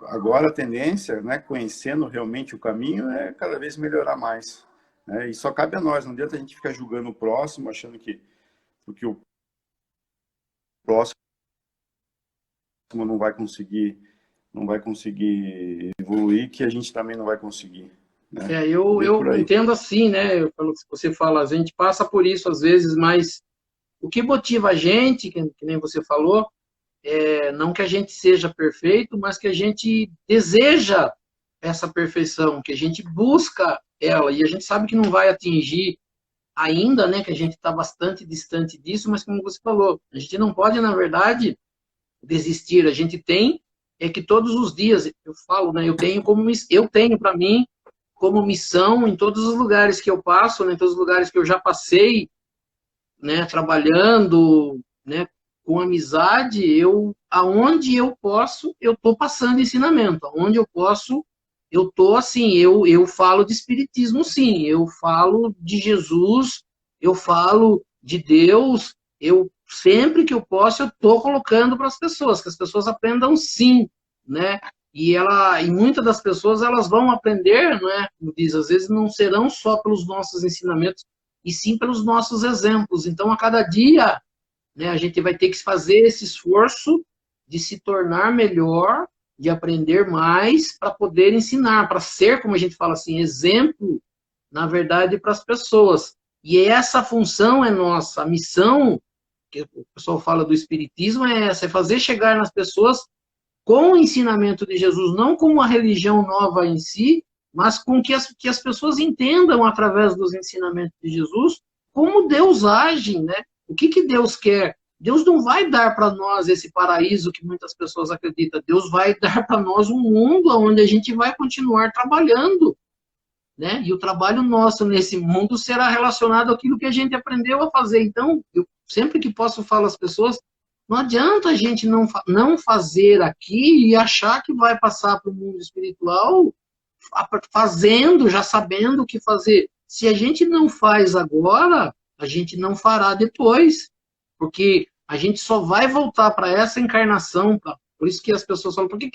agora a tendência, né, conhecendo realmente o caminho, é cada vez melhorar mais, né? E só cabe a nós, não adianta a gente ficar julgando o próximo, achando que porque o próximo não vai conseguir evoluir, que a gente também não vai conseguir, né? Eu entendo assim, né? Você fala, a gente passa por isso às vezes, mas o que motiva a gente, que nem você falou, não que a gente seja perfeito, mas que a gente deseja essa perfeição, que a gente busca ela, e a gente sabe que não vai atingir ainda, né? Que a gente está bastante distante disso, mas como você falou, a gente não pode, na verdade, desistir. A gente tem que todos os dias, eu falo, né? Eu tenho para mim como missão em todos os lugares que eu passo, né, em todos os lugares que eu já passei, né, trabalhando, né, com amizade, aonde eu posso, eu estou passando ensinamento. Aonde eu posso, eu estou assim, eu falo de espiritismo, sim, eu falo de Jesus, eu falo de Deus, eu sempre que eu posso, eu estou colocando para as pessoas, que as pessoas aprendam sim, né? E muitas das pessoas elas vão aprender, não é? Como diz, às vezes não serão só pelos nossos ensinamentos, e sim pelos nossos exemplos. Então, a cada dia, né, a gente vai ter que fazer esse esforço de se tornar melhor, de aprender mais, para poder ensinar, para ser, como a gente fala assim, exemplo, na verdade, para as pessoas. E essa função é nossa, a missão, que o pessoal fala do espiritismo, é essa, é fazer chegar nas pessoas com o ensinamento de Jesus, não com uma religião nova em si, mas com que as pessoas entendam, através dos ensinamentos de Jesus, como Deus age, né? O que Deus quer? Deus não vai dar para nós esse paraíso que muitas pessoas acreditam. Deus vai dar para nós um mundo onde a gente vai continuar trabalhando, né? E o trabalho nosso nesse mundo será relacionado àquilo que a gente aprendeu a fazer. Então, eu sempre que posso falo às pessoas, não adianta a gente não fazer aqui e achar que vai passar para o mundo espiritual fazendo, já sabendo o que fazer. Se a gente não faz agora, a gente não fará depois, porque a gente só vai voltar para essa encarnação. Por isso que as pessoas falam, por que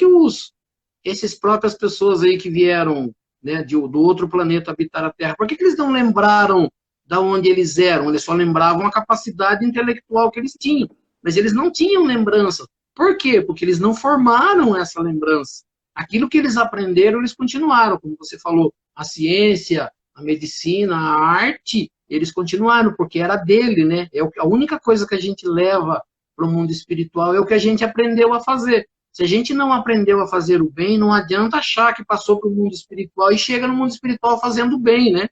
esses próprias pessoas aí que vieram, né, do outro planeta habitar a Terra, por que eles não lembraram da onde eles eram? Eles só lembravam a capacidade intelectual que eles tinham, mas eles não tinham lembrança. Por quê? Porque eles não formaram essa lembrança. Aquilo que eles aprenderam, eles continuaram. Como você falou, a ciência, a medicina, a arte, eles continuaram, porque era dele, né? A única coisa que a gente leva para o mundo espiritual é o que a gente aprendeu a fazer. Se a gente não aprendeu a fazer o bem, não adianta achar que passou para o mundo espiritual e chega no mundo espiritual fazendo o bem, né?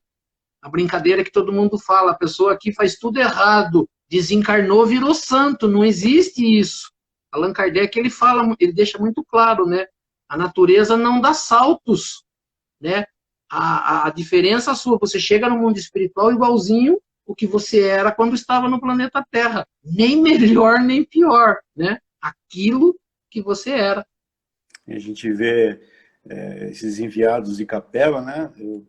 A brincadeira que todo mundo fala, a pessoa aqui faz tudo errado, desencarnou, virou santo, não existe isso. Allan Kardec, ele fala, ele deixa muito claro, né? A natureza não dá saltos, né? A diferença sua, você chega no mundo espiritual igualzinho o que você era quando estava no planeta Terra. Nem melhor, nem pior, né? Aquilo que você era. E a gente vê esses enviados de capela, né? Eu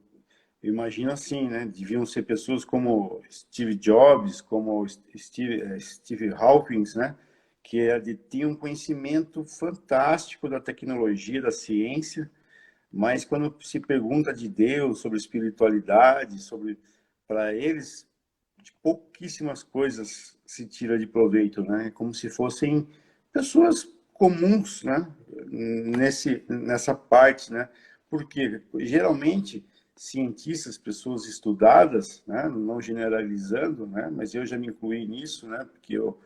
imagino assim, né? Deviam ser pessoas como Steve Jobs, como Steve Hawkins, né? Que tinham um conhecimento fantástico da tecnologia, da ciência, mas quando se pergunta de Deus, sobre espiritualidade, para eles, de pouquíssimas coisas se tira de proveito, né? Como se fossem pessoas comuns, né? Nessa parte, né? Porque geralmente cientistas, pessoas estudadas, né? Não generalizando, né? Mas eu já me incluí nisso, né? Porque eu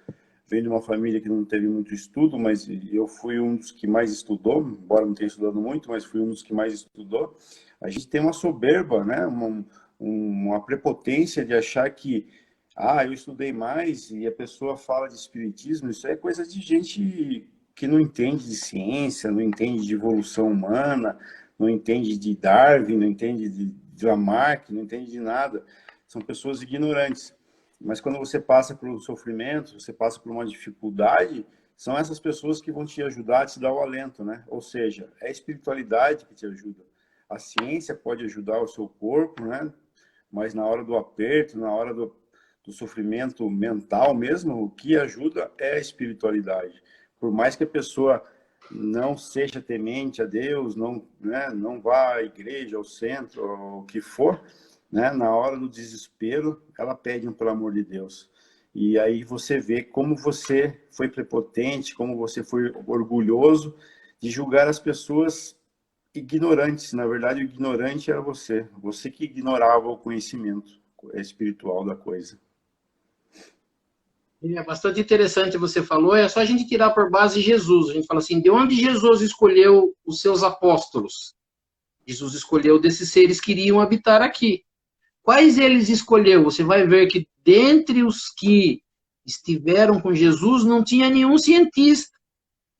venho de uma família que não teve muito estudo, mas eu fui um dos que mais estudou, embora não tenha estudado muito, mas fui um dos que mais estudou. A gente tem uma soberba, né? Uma prepotência de achar que eu estudei mais e a pessoa fala de espiritismo. Isso é coisa de gente que não entende de ciência, não entende de evolução humana, não entende de Darwin, não entende de Lamarck, não entende de nada. São pessoas ignorantes. Mas quando você passa por um sofrimento, você passa por uma dificuldade, são essas pessoas que vão te ajudar a te dar o alento, né? Ou seja, é a espiritualidade que te ajuda. A ciência pode ajudar o seu corpo, né? Mas na hora do aperto, na hora do sofrimento mental mesmo, o que ajuda é a espiritualidade. Por mais que a pessoa não seja temente a Deus, não, né, não vá à igreja, ao centro, o que for, né, na hora do desespero, ela pede pelo amor de Deus. E aí você vê como você foi prepotente, como você foi orgulhoso de julgar as pessoas ignorantes. Na verdade, o ignorante era você. Você que ignorava o conhecimento espiritual da coisa. É bastante interessante você falou, é só a gente tirar por base Jesus. A gente fala assim, de onde Jesus escolheu os seus apóstolos? Jesus escolheu desses seres que iriam habitar aqui. Quais eles escolheu? Você vai ver que dentre os que estiveram com Jesus não tinha nenhum cientista,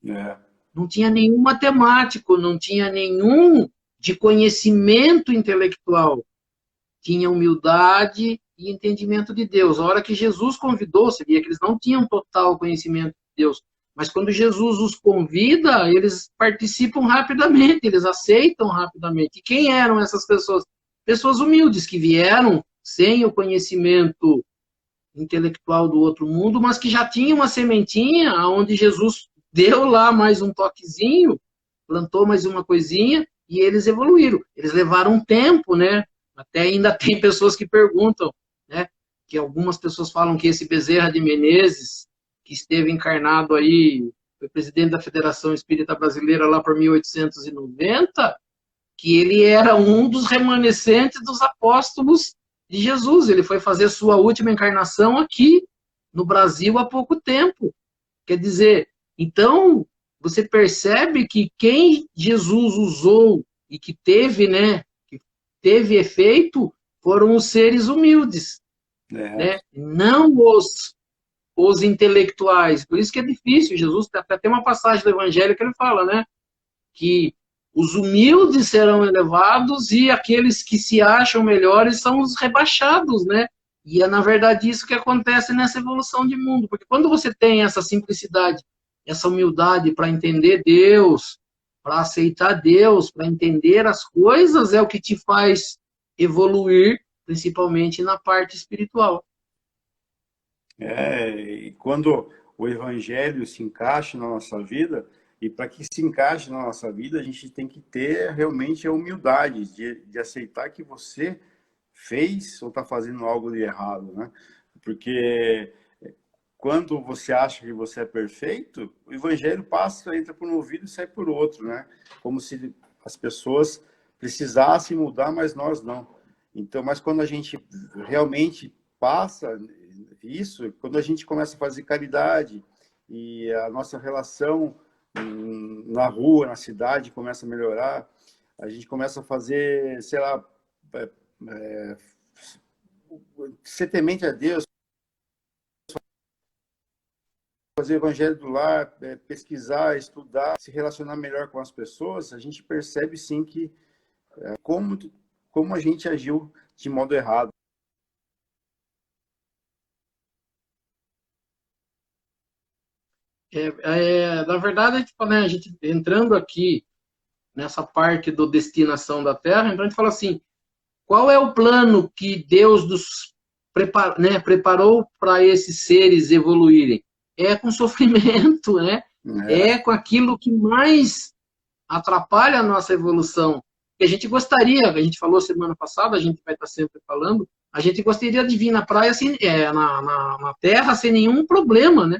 É, não tinha nenhum matemático, não tinha nenhum de conhecimento intelectual. Tinha humildade e entendimento de Deus. A hora que Jesus convidou, você via que eles não tinham total conhecimento de Deus. Mas quando Jesus os convida, eles participam rapidamente, eles aceitam rapidamente. E quem eram essas pessoas? Pessoas humildes que vieram sem o conhecimento intelectual do outro mundo, mas que já tinham uma sementinha onde Jesus deu lá mais um toquezinho, plantou mais uma coisinha e eles evoluíram. Eles levaram um tempo, né? Até ainda tem pessoas que perguntam, né? Que algumas pessoas falam que esse Bezerra de Menezes, que esteve encarnado aí, foi presidente da Federação Espírita Brasileira lá por 1890, que ele era um dos remanescentes dos apóstolos de Jesus. Ele foi fazer sua última encarnação aqui no Brasil há pouco tempo. Quer dizer, então você percebe que quem Jesus usou e que teve, né, que teve efeito, foram os seres humildes, é, né? Não os intelectuais. Por isso que é difícil. Jesus até tem uma passagem do Evangelho que ele fala, né, que os humildes serão elevados e aqueles que se acham melhores são os rebaixados, né? E é, na verdade, isso que acontece nessa evolução de mundo. Porque quando você tem essa simplicidade, essa humildade para entender Deus, para aceitar Deus, para entender as coisas, é o que te faz evoluir, principalmente na parte espiritual. e quando o evangelho se encaixa na nossa vida, e para que se encaixe na nossa vida, a gente tem que ter realmente a humildade de aceitar que você fez ou está fazendo algo de errado, né? Porque quando você acha que você é perfeito, o evangelho passa, entra por um ouvido e sai por outro, né? Como se as pessoas precisassem mudar, mas nós não. Então, mas quando a gente realmente passa isso, quando a gente começa a fazer caridade e a nossa relação na rua, na cidade começa a melhorar, a gente começa a fazer, sei lá, ser temente a Deus, fazer o evangelho do lar, pesquisar, estudar, se relacionar melhor com as pessoas, a gente percebe sim que como a gente agiu de modo errado. Na verdade, tipo, né, a gente entrando aqui nessa parte do destinação da Terra, então a gente fala assim, qual é o plano que Deus nos preparou para esses seres evoluírem? É com sofrimento, né? É com aquilo que mais atrapalha a nossa evolução. Que a gente gostaria, a gente falou semana passada, a gente vai estar sempre falando, a gente gostaria de vir na praia, sem, na Terra, sem nenhum problema, né?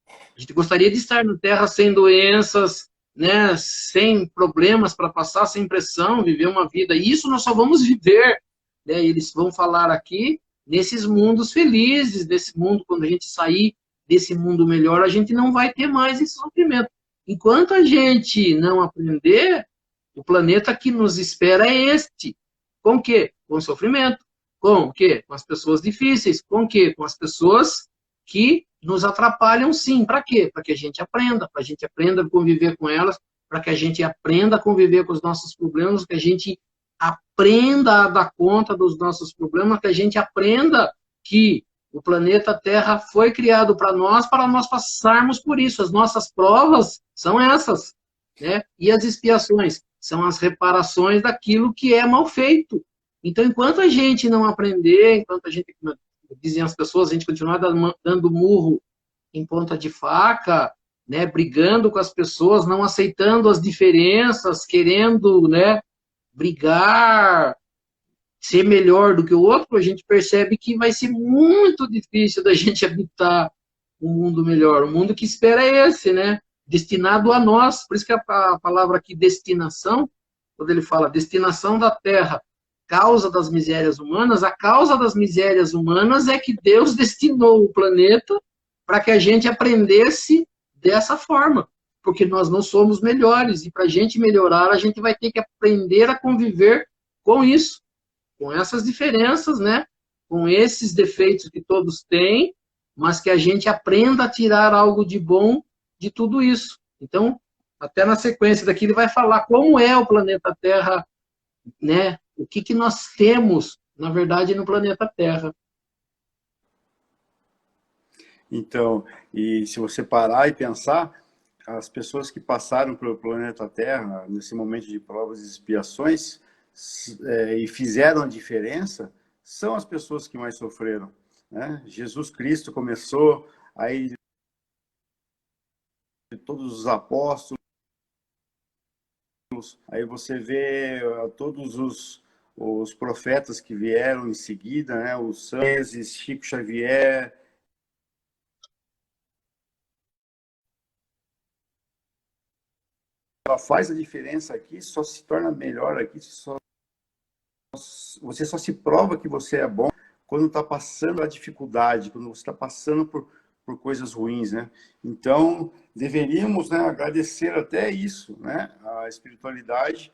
A gente gostaria de estar na Terra sem doenças, né, sem problemas para passar, sem pressão, viver uma vida. E isso nós só vamos viver, né, eles vão falar aqui, nesses mundos felizes, desse mundo, quando a gente sair desse mundo melhor, a gente não vai ter mais esse sofrimento. Enquanto a gente não aprender, o planeta que nos espera é este. Com o quê? Com sofrimento. Com o quê? Com as pessoas difíceis. Com o quê? Com as pessoas que nos atrapalham, sim. Para quê? Para que a gente aprenda, para a gente aprenda a conviver com elas, para que a gente aprenda a conviver com os nossos problemas, que a gente aprenda a dar conta dos nossos problemas, que a gente aprenda que o planeta Terra foi criado para nós passarmos por isso. As nossas provas são essas, né? E as expiações são as reparações daquilo que é mal feito. Então, enquanto a gente não aprender, enquanto a gente, dizem as pessoas, a gente continuar dando murro em ponta de faca, né, brigando com as pessoas, não aceitando as diferenças, querendo, né, brigar, ser melhor do que o outro, a gente percebe que vai ser muito difícil da gente habitar um mundo melhor. O mundo que espera é esse, né? Destinado a nós. Por isso que a palavra aqui, destinação, quando ele fala destinação da terra, causa das misérias humanas, a causa das misérias humanas é que Deus destinou o planeta para que a gente aprendesse dessa forma. Porque nós não somos melhores. E para a gente melhorar, a gente vai ter que aprender a conviver com isso, com essas diferenças, né? Com esses defeitos que todos têm, mas que a gente aprenda a tirar algo de bom de tudo isso. Então, até na sequência daqui, ele vai falar como é o planeta Terra, né? O que nós temos, na verdade, no planeta Terra. Então, e se você parar e pensar, as pessoas que passaram pelo planeta Terra, nesse momento de provas e expiações, e fizeram a diferença, são as pessoas que mais sofreram, né? Jesus Cristo começou, aí todos os apóstolos, aí você vê todos os profetas que vieram em seguida, né? Os Santos, Chico Xavier. Ela faz a diferença aqui, só se torna melhor aqui, você só se prova que você é bom quando está passando a dificuldade, quando você está passando por coisas ruins, né? Então, deveríamos, né, agradecer até isso, né? A espiritualidade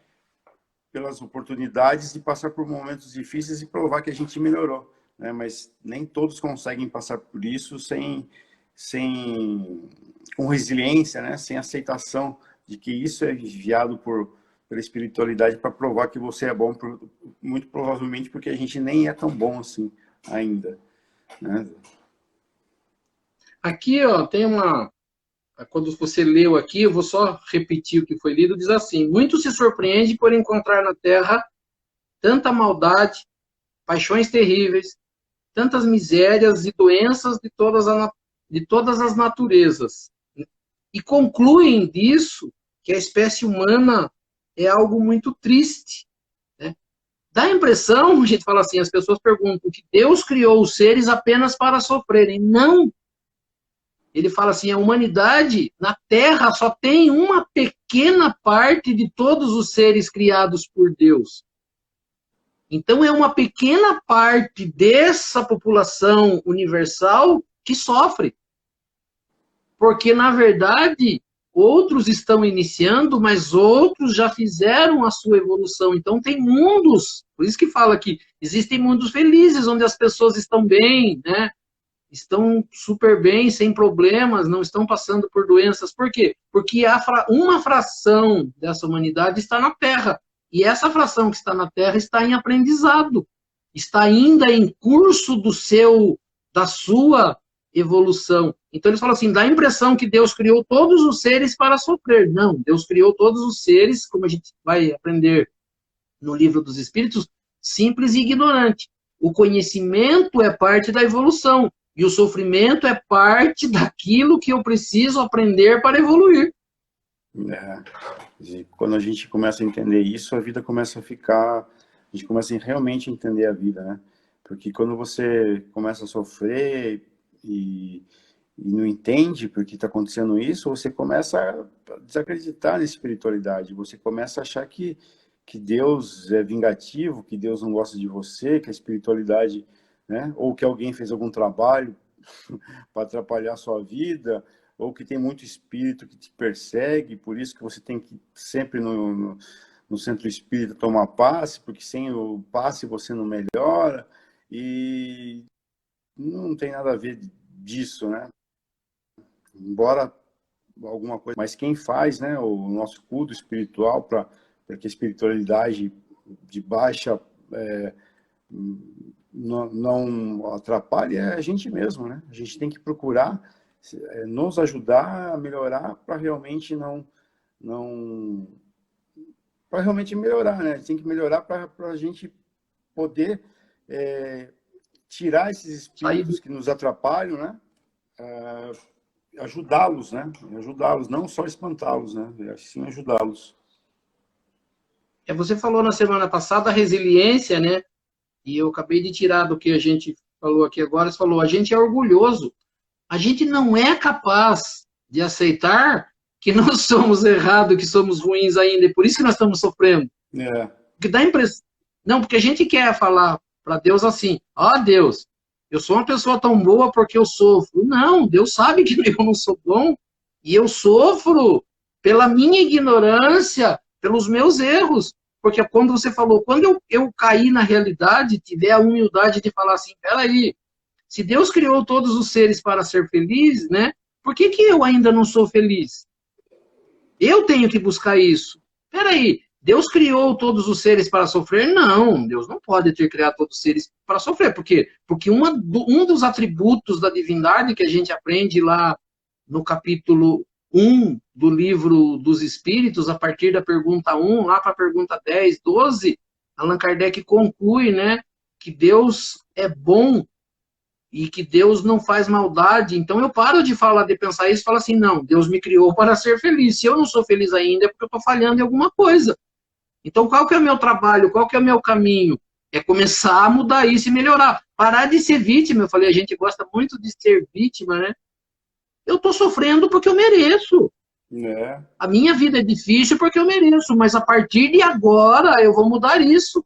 pelas oportunidades de passar por momentos difíceis e provar que a gente melhorou, né? Mas nem todos conseguem passar por isso com resiliência, né? Sem aceitação de que isso é enviado pela espiritualidade para provar que você é bom, muito provavelmente porque a gente nem é tão bom assim ainda, né? Aqui, ó, tem uma... Quando você leu aqui, eu vou só repetir o que foi lido, diz assim: muito se surpreende por encontrar na Terra tanta maldade, paixões terríveis, tantas misérias e doenças de todas as naturezas. E concluem disso que a espécie humana é algo muito triste, né? Dá a impressão, a gente fala assim, as pessoas perguntam que Deus criou os seres apenas para sofrerem. Não! ele fala assim, a humanidade na Terra só tem uma pequena parte de todos os seres criados por Deus. Então é uma pequena parte dessa população universal que sofre. Porque, na verdade, outros estão iniciando, mas outros já fizeram a sua evolução. Então tem mundos, por isso que fala que existem mundos felizes, onde as pessoas estão bem, né? Estão super bem, sem problemas, não estão passando por doenças. Por quê? Porque uma fração dessa humanidade está na Terra. E essa fração que está na Terra está em aprendizado. Está ainda em curso da sua evolução. Então eles falam assim, dá a impressão que Deus criou todos os seres para sofrer. Não, Deus criou todos os seres, como a gente vai aprender no Livro dos Espíritos, simples e ignorante. O conhecimento é parte da evolução. E o sofrimento é parte daquilo que eu preciso aprender para evoluir. E quando a gente começa a entender isso, a vida começa a ficar... A gente começa a realmente entender a vida, né? Porque quando você começa a sofrer e não entende por que está acontecendo isso, você começa a desacreditar na espiritualidade. Você começa a achar que Deus é vingativo, que Deus não gosta de você, que a espiritualidade... né? Ou que alguém fez algum trabalho para atrapalhar a sua vida, ou que tem muito espírito que te persegue, por isso que você tem que sempre no centro espírita tomar passe, porque sem o passe você não melhora, e não tem nada a ver disso, né? Embora alguma coisa, mas quem faz, né, o nosso culto espiritual para que a espiritualidade de baixa não atrapalhe é a gente mesmo, né? A gente tem que procurar nos ajudar a melhorar para realmente para realmente melhorar, né? A gente tem que melhorar para a gente poder tirar esses espíritos que nos atrapalham, né? Ajudá-los, né? Ajudá-los, não só espantá-los, né? Sim, ajudá-los. Você falou na semana passada a resiliência, né? E eu acabei de tirar do que a gente falou aqui agora. Você falou, a gente é orgulhoso. A gente não é capaz de aceitar que nós somos errados, que somos ruins ainda. E por isso que nós estamos sofrendo. Porque dá impressão... Não, porque a gente quer falar para Deus assim, ó Deus, eu sou uma pessoa tão boa porque eu sofro. Não, Deus sabe que eu não sou bom. E eu sofro pela minha ignorância, pelos meus erros. Porque quando você falou, quando eu cair na realidade, tiver a humildade de falar assim, peraí, se Deus criou todos os seres para ser feliz, né? Por que eu ainda não sou feliz? Eu tenho que buscar isso. Peraí, Deus criou todos os seres para sofrer? Não, Deus não pode ter criado todos os seres para sofrer. Por quê? Porque um dos atributos da divindade que a gente aprende lá no capítulo 1 do Livro dos Espíritos, a partir da pergunta 1, lá para a pergunta 10, 12, Allan Kardec conclui, né, que Deus é bom e que Deus não faz maldade. Então eu paro de pensar isso e falo assim, não, Deus me criou para ser feliz. Se eu não sou feliz ainda é porque eu estou falhando em alguma coisa. Então qual que é o meu trabalho, qual que é o meu caminho? É começar a mudar isso e melhorar. Parar de ser vítima. Eu falei, a gente gosta muito de ser vítima, né? Eu estou sofrendo porque eu mereço. A minha vida é difícil porque eu mereço, mas a partir de agora eu vou mudar isso.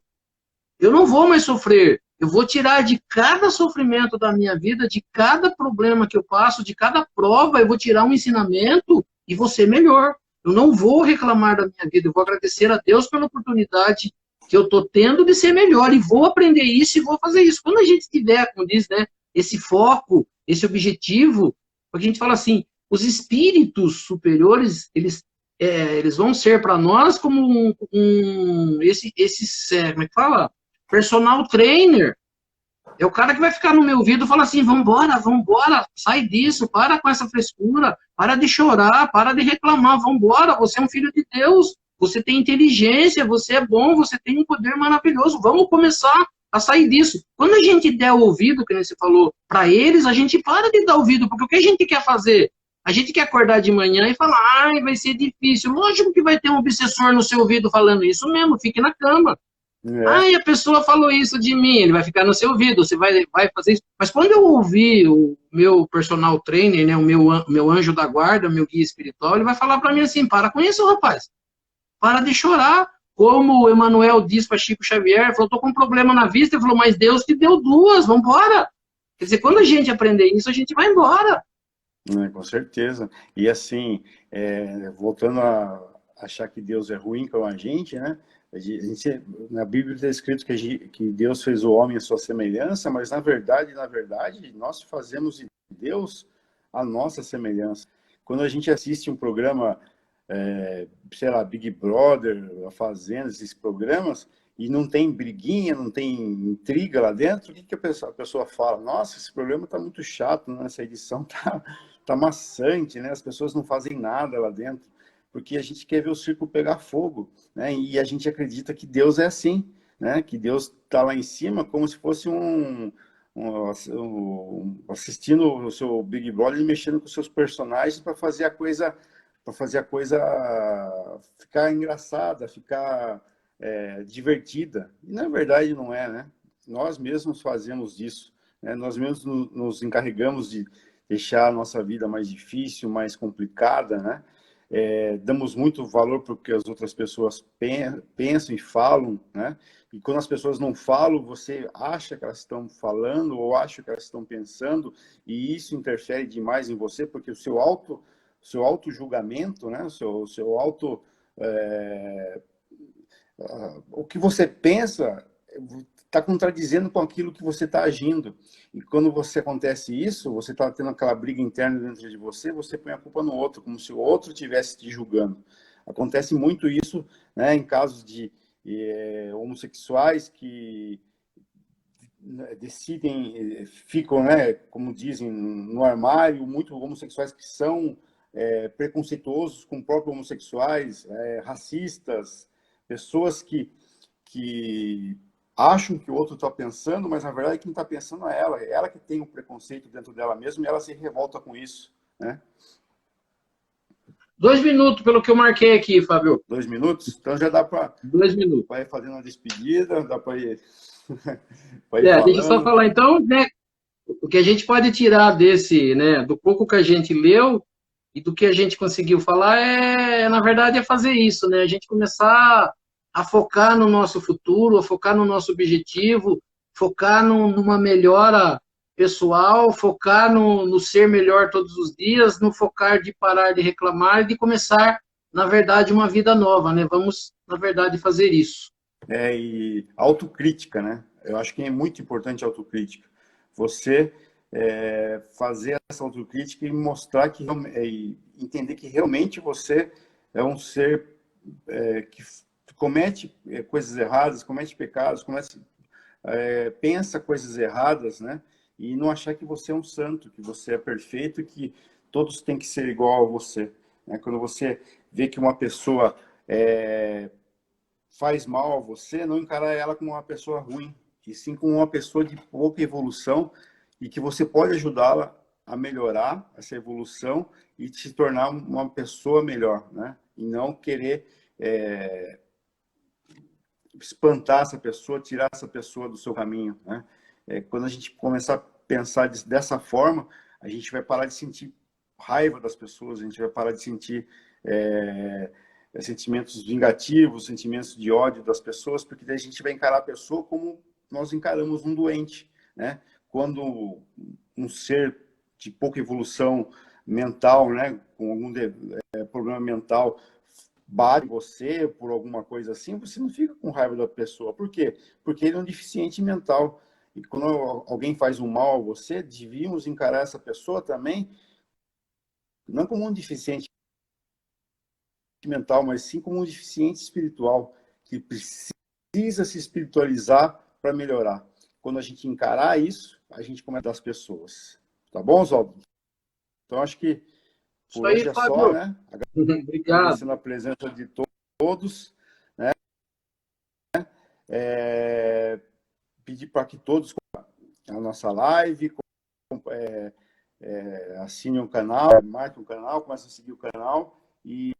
Eu não vou mais sofrer. Eu vou tirar de cada sofrimento da minha vida, de cada problema que eu passo, de cada prova, eu vou tirar um ensinamento e vou ser melhor. Eu não vou reclamar da minha vida, eu vou agradecer a Deus pela oportunidade que eu estou tendo de ser melhor, e vou aprender isso e vou fazer isso. Quando a gente tiver, como diz, né, esse foco, esse objetivo, porque a gente fala assim, os espíritos superiores, eles vão ser para nós como como é que fala? Personal trainer. É o cara que vai ficar no meu ouvido e falar assim, vambora, sai disso, para com essa frescura, para de chorar, para de reclamar, vambora, você é um filho de Deus, você tem inteligência, você é bom, você tem um poder maravilhoso, vamos começar a sair disso. Quando a gente der o ouvido, que você falou, para eles, a gente para de dar ouvido, porque o que a gente quer fazer? A gente quer acordar de manhã e falar, ai, vai ser difícil. Lógico que vai ter um obsessor no seu ouvido falando isso mesmo, fique na cama. É, Ah, e a pessoa falou isso de mim, ele vai ficar no seu ouvido, você vai fazer isso. Mas quando eu ouvi o meu personal trainer, né, o meu anjo da guarda, meu guia espiritual, ele vai falar para mim assim: para com isso, rapaz, para de chorar. Como o Emmanuel disse para Chico Xavier, falou: tô com um problema na vista, ele falou: mas Deus te deu duas, vamos embora. Quer dizer, quando a gente aprender isso, a gente vai embora. com certeza. E assim, voltando a achar que Deus é ruim com a gente, né? Na Bíblia está escrito que Deus fez o homem à sua semelhança, mas na verdade, nós fazemos de Deus a nossa semelhança. Quando a gente assiste um programa, sei lá, Big Brother, A Fazenda, esses programas, e não tem briguinha, não tem intriga lá dentro, o que a pessoa fala? Nossa, esse programa está muito chato, né? Essa edição tá maçante, né? As pessoas não fazem nada lá dentro, porque a gente quer ver o circo pegar fogo, né? E a gente acredita que Deus é assim, né? Que Deus está lá em cima como se fosse assistindo o seu Big Brother e mexendo com os seus personagens para fazer a coisa ficar engraçada, ficar divertida. E na verdade não é, né? Nós mesmos fazemos isso, né? Nós mesmos nos encarregamos de deixar a nossa vida mais difícil, mais complicada, né? Damos muito valor para o que as outras pessoas pensam e falam, né? E quando as pessoas não falam, você acha que elas estão falando ou acha que elas estão pensando, e isso interfere demais em você, porque seu auto julgamento, né? Seu auto o que você pensa está contradizendo com aquilo que você está agindo. E quando você acontece isso, você está tendo aquela briga interna dentro de você, você põe a culpa no outro, como se o outro estivesse te julgando. Acontece muito isso, né, em casos de homossexuais que decidem, ficam, né, como dizem, no armário, muito homossexuais que são preconceituosos com próprios homossexuais, racistas, pessoas que acham que o outro está pensando, mas na verdade quem está pensando é ela que tem um preconceito dentro dela mesma e ela se revolta com isso, né? 2 minutos, pelo que eu marquei aqui, Fábio. 2 minutos, então já dá para 2 minutos. ir fazendo a despedida, dá para ir, pra ir Deixa eu só falando. falar então, né? O que a gente pode tirar desse, né, do pouco que a gente leu e do que a gente conseguiu falar na verdade, é fazer isso, né? A gente começar a focar no nosso futuro, a focar no nosso objetivo, focar numa melhora pessoal, focar no ser melhor todos os dias, no focar de parar de reclamar e de começar, na verdade, uma vida nova, né? Vamos, na verdade, fazer isso. E autocrítica, né? Eu acho que é muito importante a autocrítica. Você fazer essa autocrítica e mostrar e entender que realmente você é um ser que comete coisas erradas, comete pecados, pensa coisas erradas, né? E não achar que você é um santo, que você é perfeito, que todos têm que ser igual a você, né? Quando você vê que uma pessoa faz mal a você, não encarar ela como uma pessoa ruim, e sim como uma pessoa de pouca evolução e que você pode ajudá-la a melhorar essa evolução e se tornar uma pessoa melhor, né? E não querer espantar essa pessoa, tirar essa pessoa do seu caminho, né? Quando a gente começar a pensar dessa forma, a gente vai parar de sentir raiva das pessoas, a gente vai parar de sentir sentimentos vingativos, sentimentos de ódio das pessoas, porque daí a gente vai encarar a pessoa como nós encaramos um doente, né? Quando um ser de pouca evolução mental, né, com algum problema mental, bate você por alguma coisa assim, você não fica com raiva da pessoa. Por quê? Porque ele é um deficiente mental. E quando alguém faz um mal a você, devíamos encarar essa pessoa também, não como um deficiente mental, mas sim como um deficiente espiritual, que precisa se espiritualizar para melhorar. Quando a gente encarar isso, a gente começa das pessoas. Tá bom, Oswaldo? Então, acho que Isso por aí, hoje é só, Fábio. né? Obrigado. Agradecendo a presença de todos, né? É, pedir para que todos a nossa live, assinem o canal, marquem o canal, comecem a seguir o canal e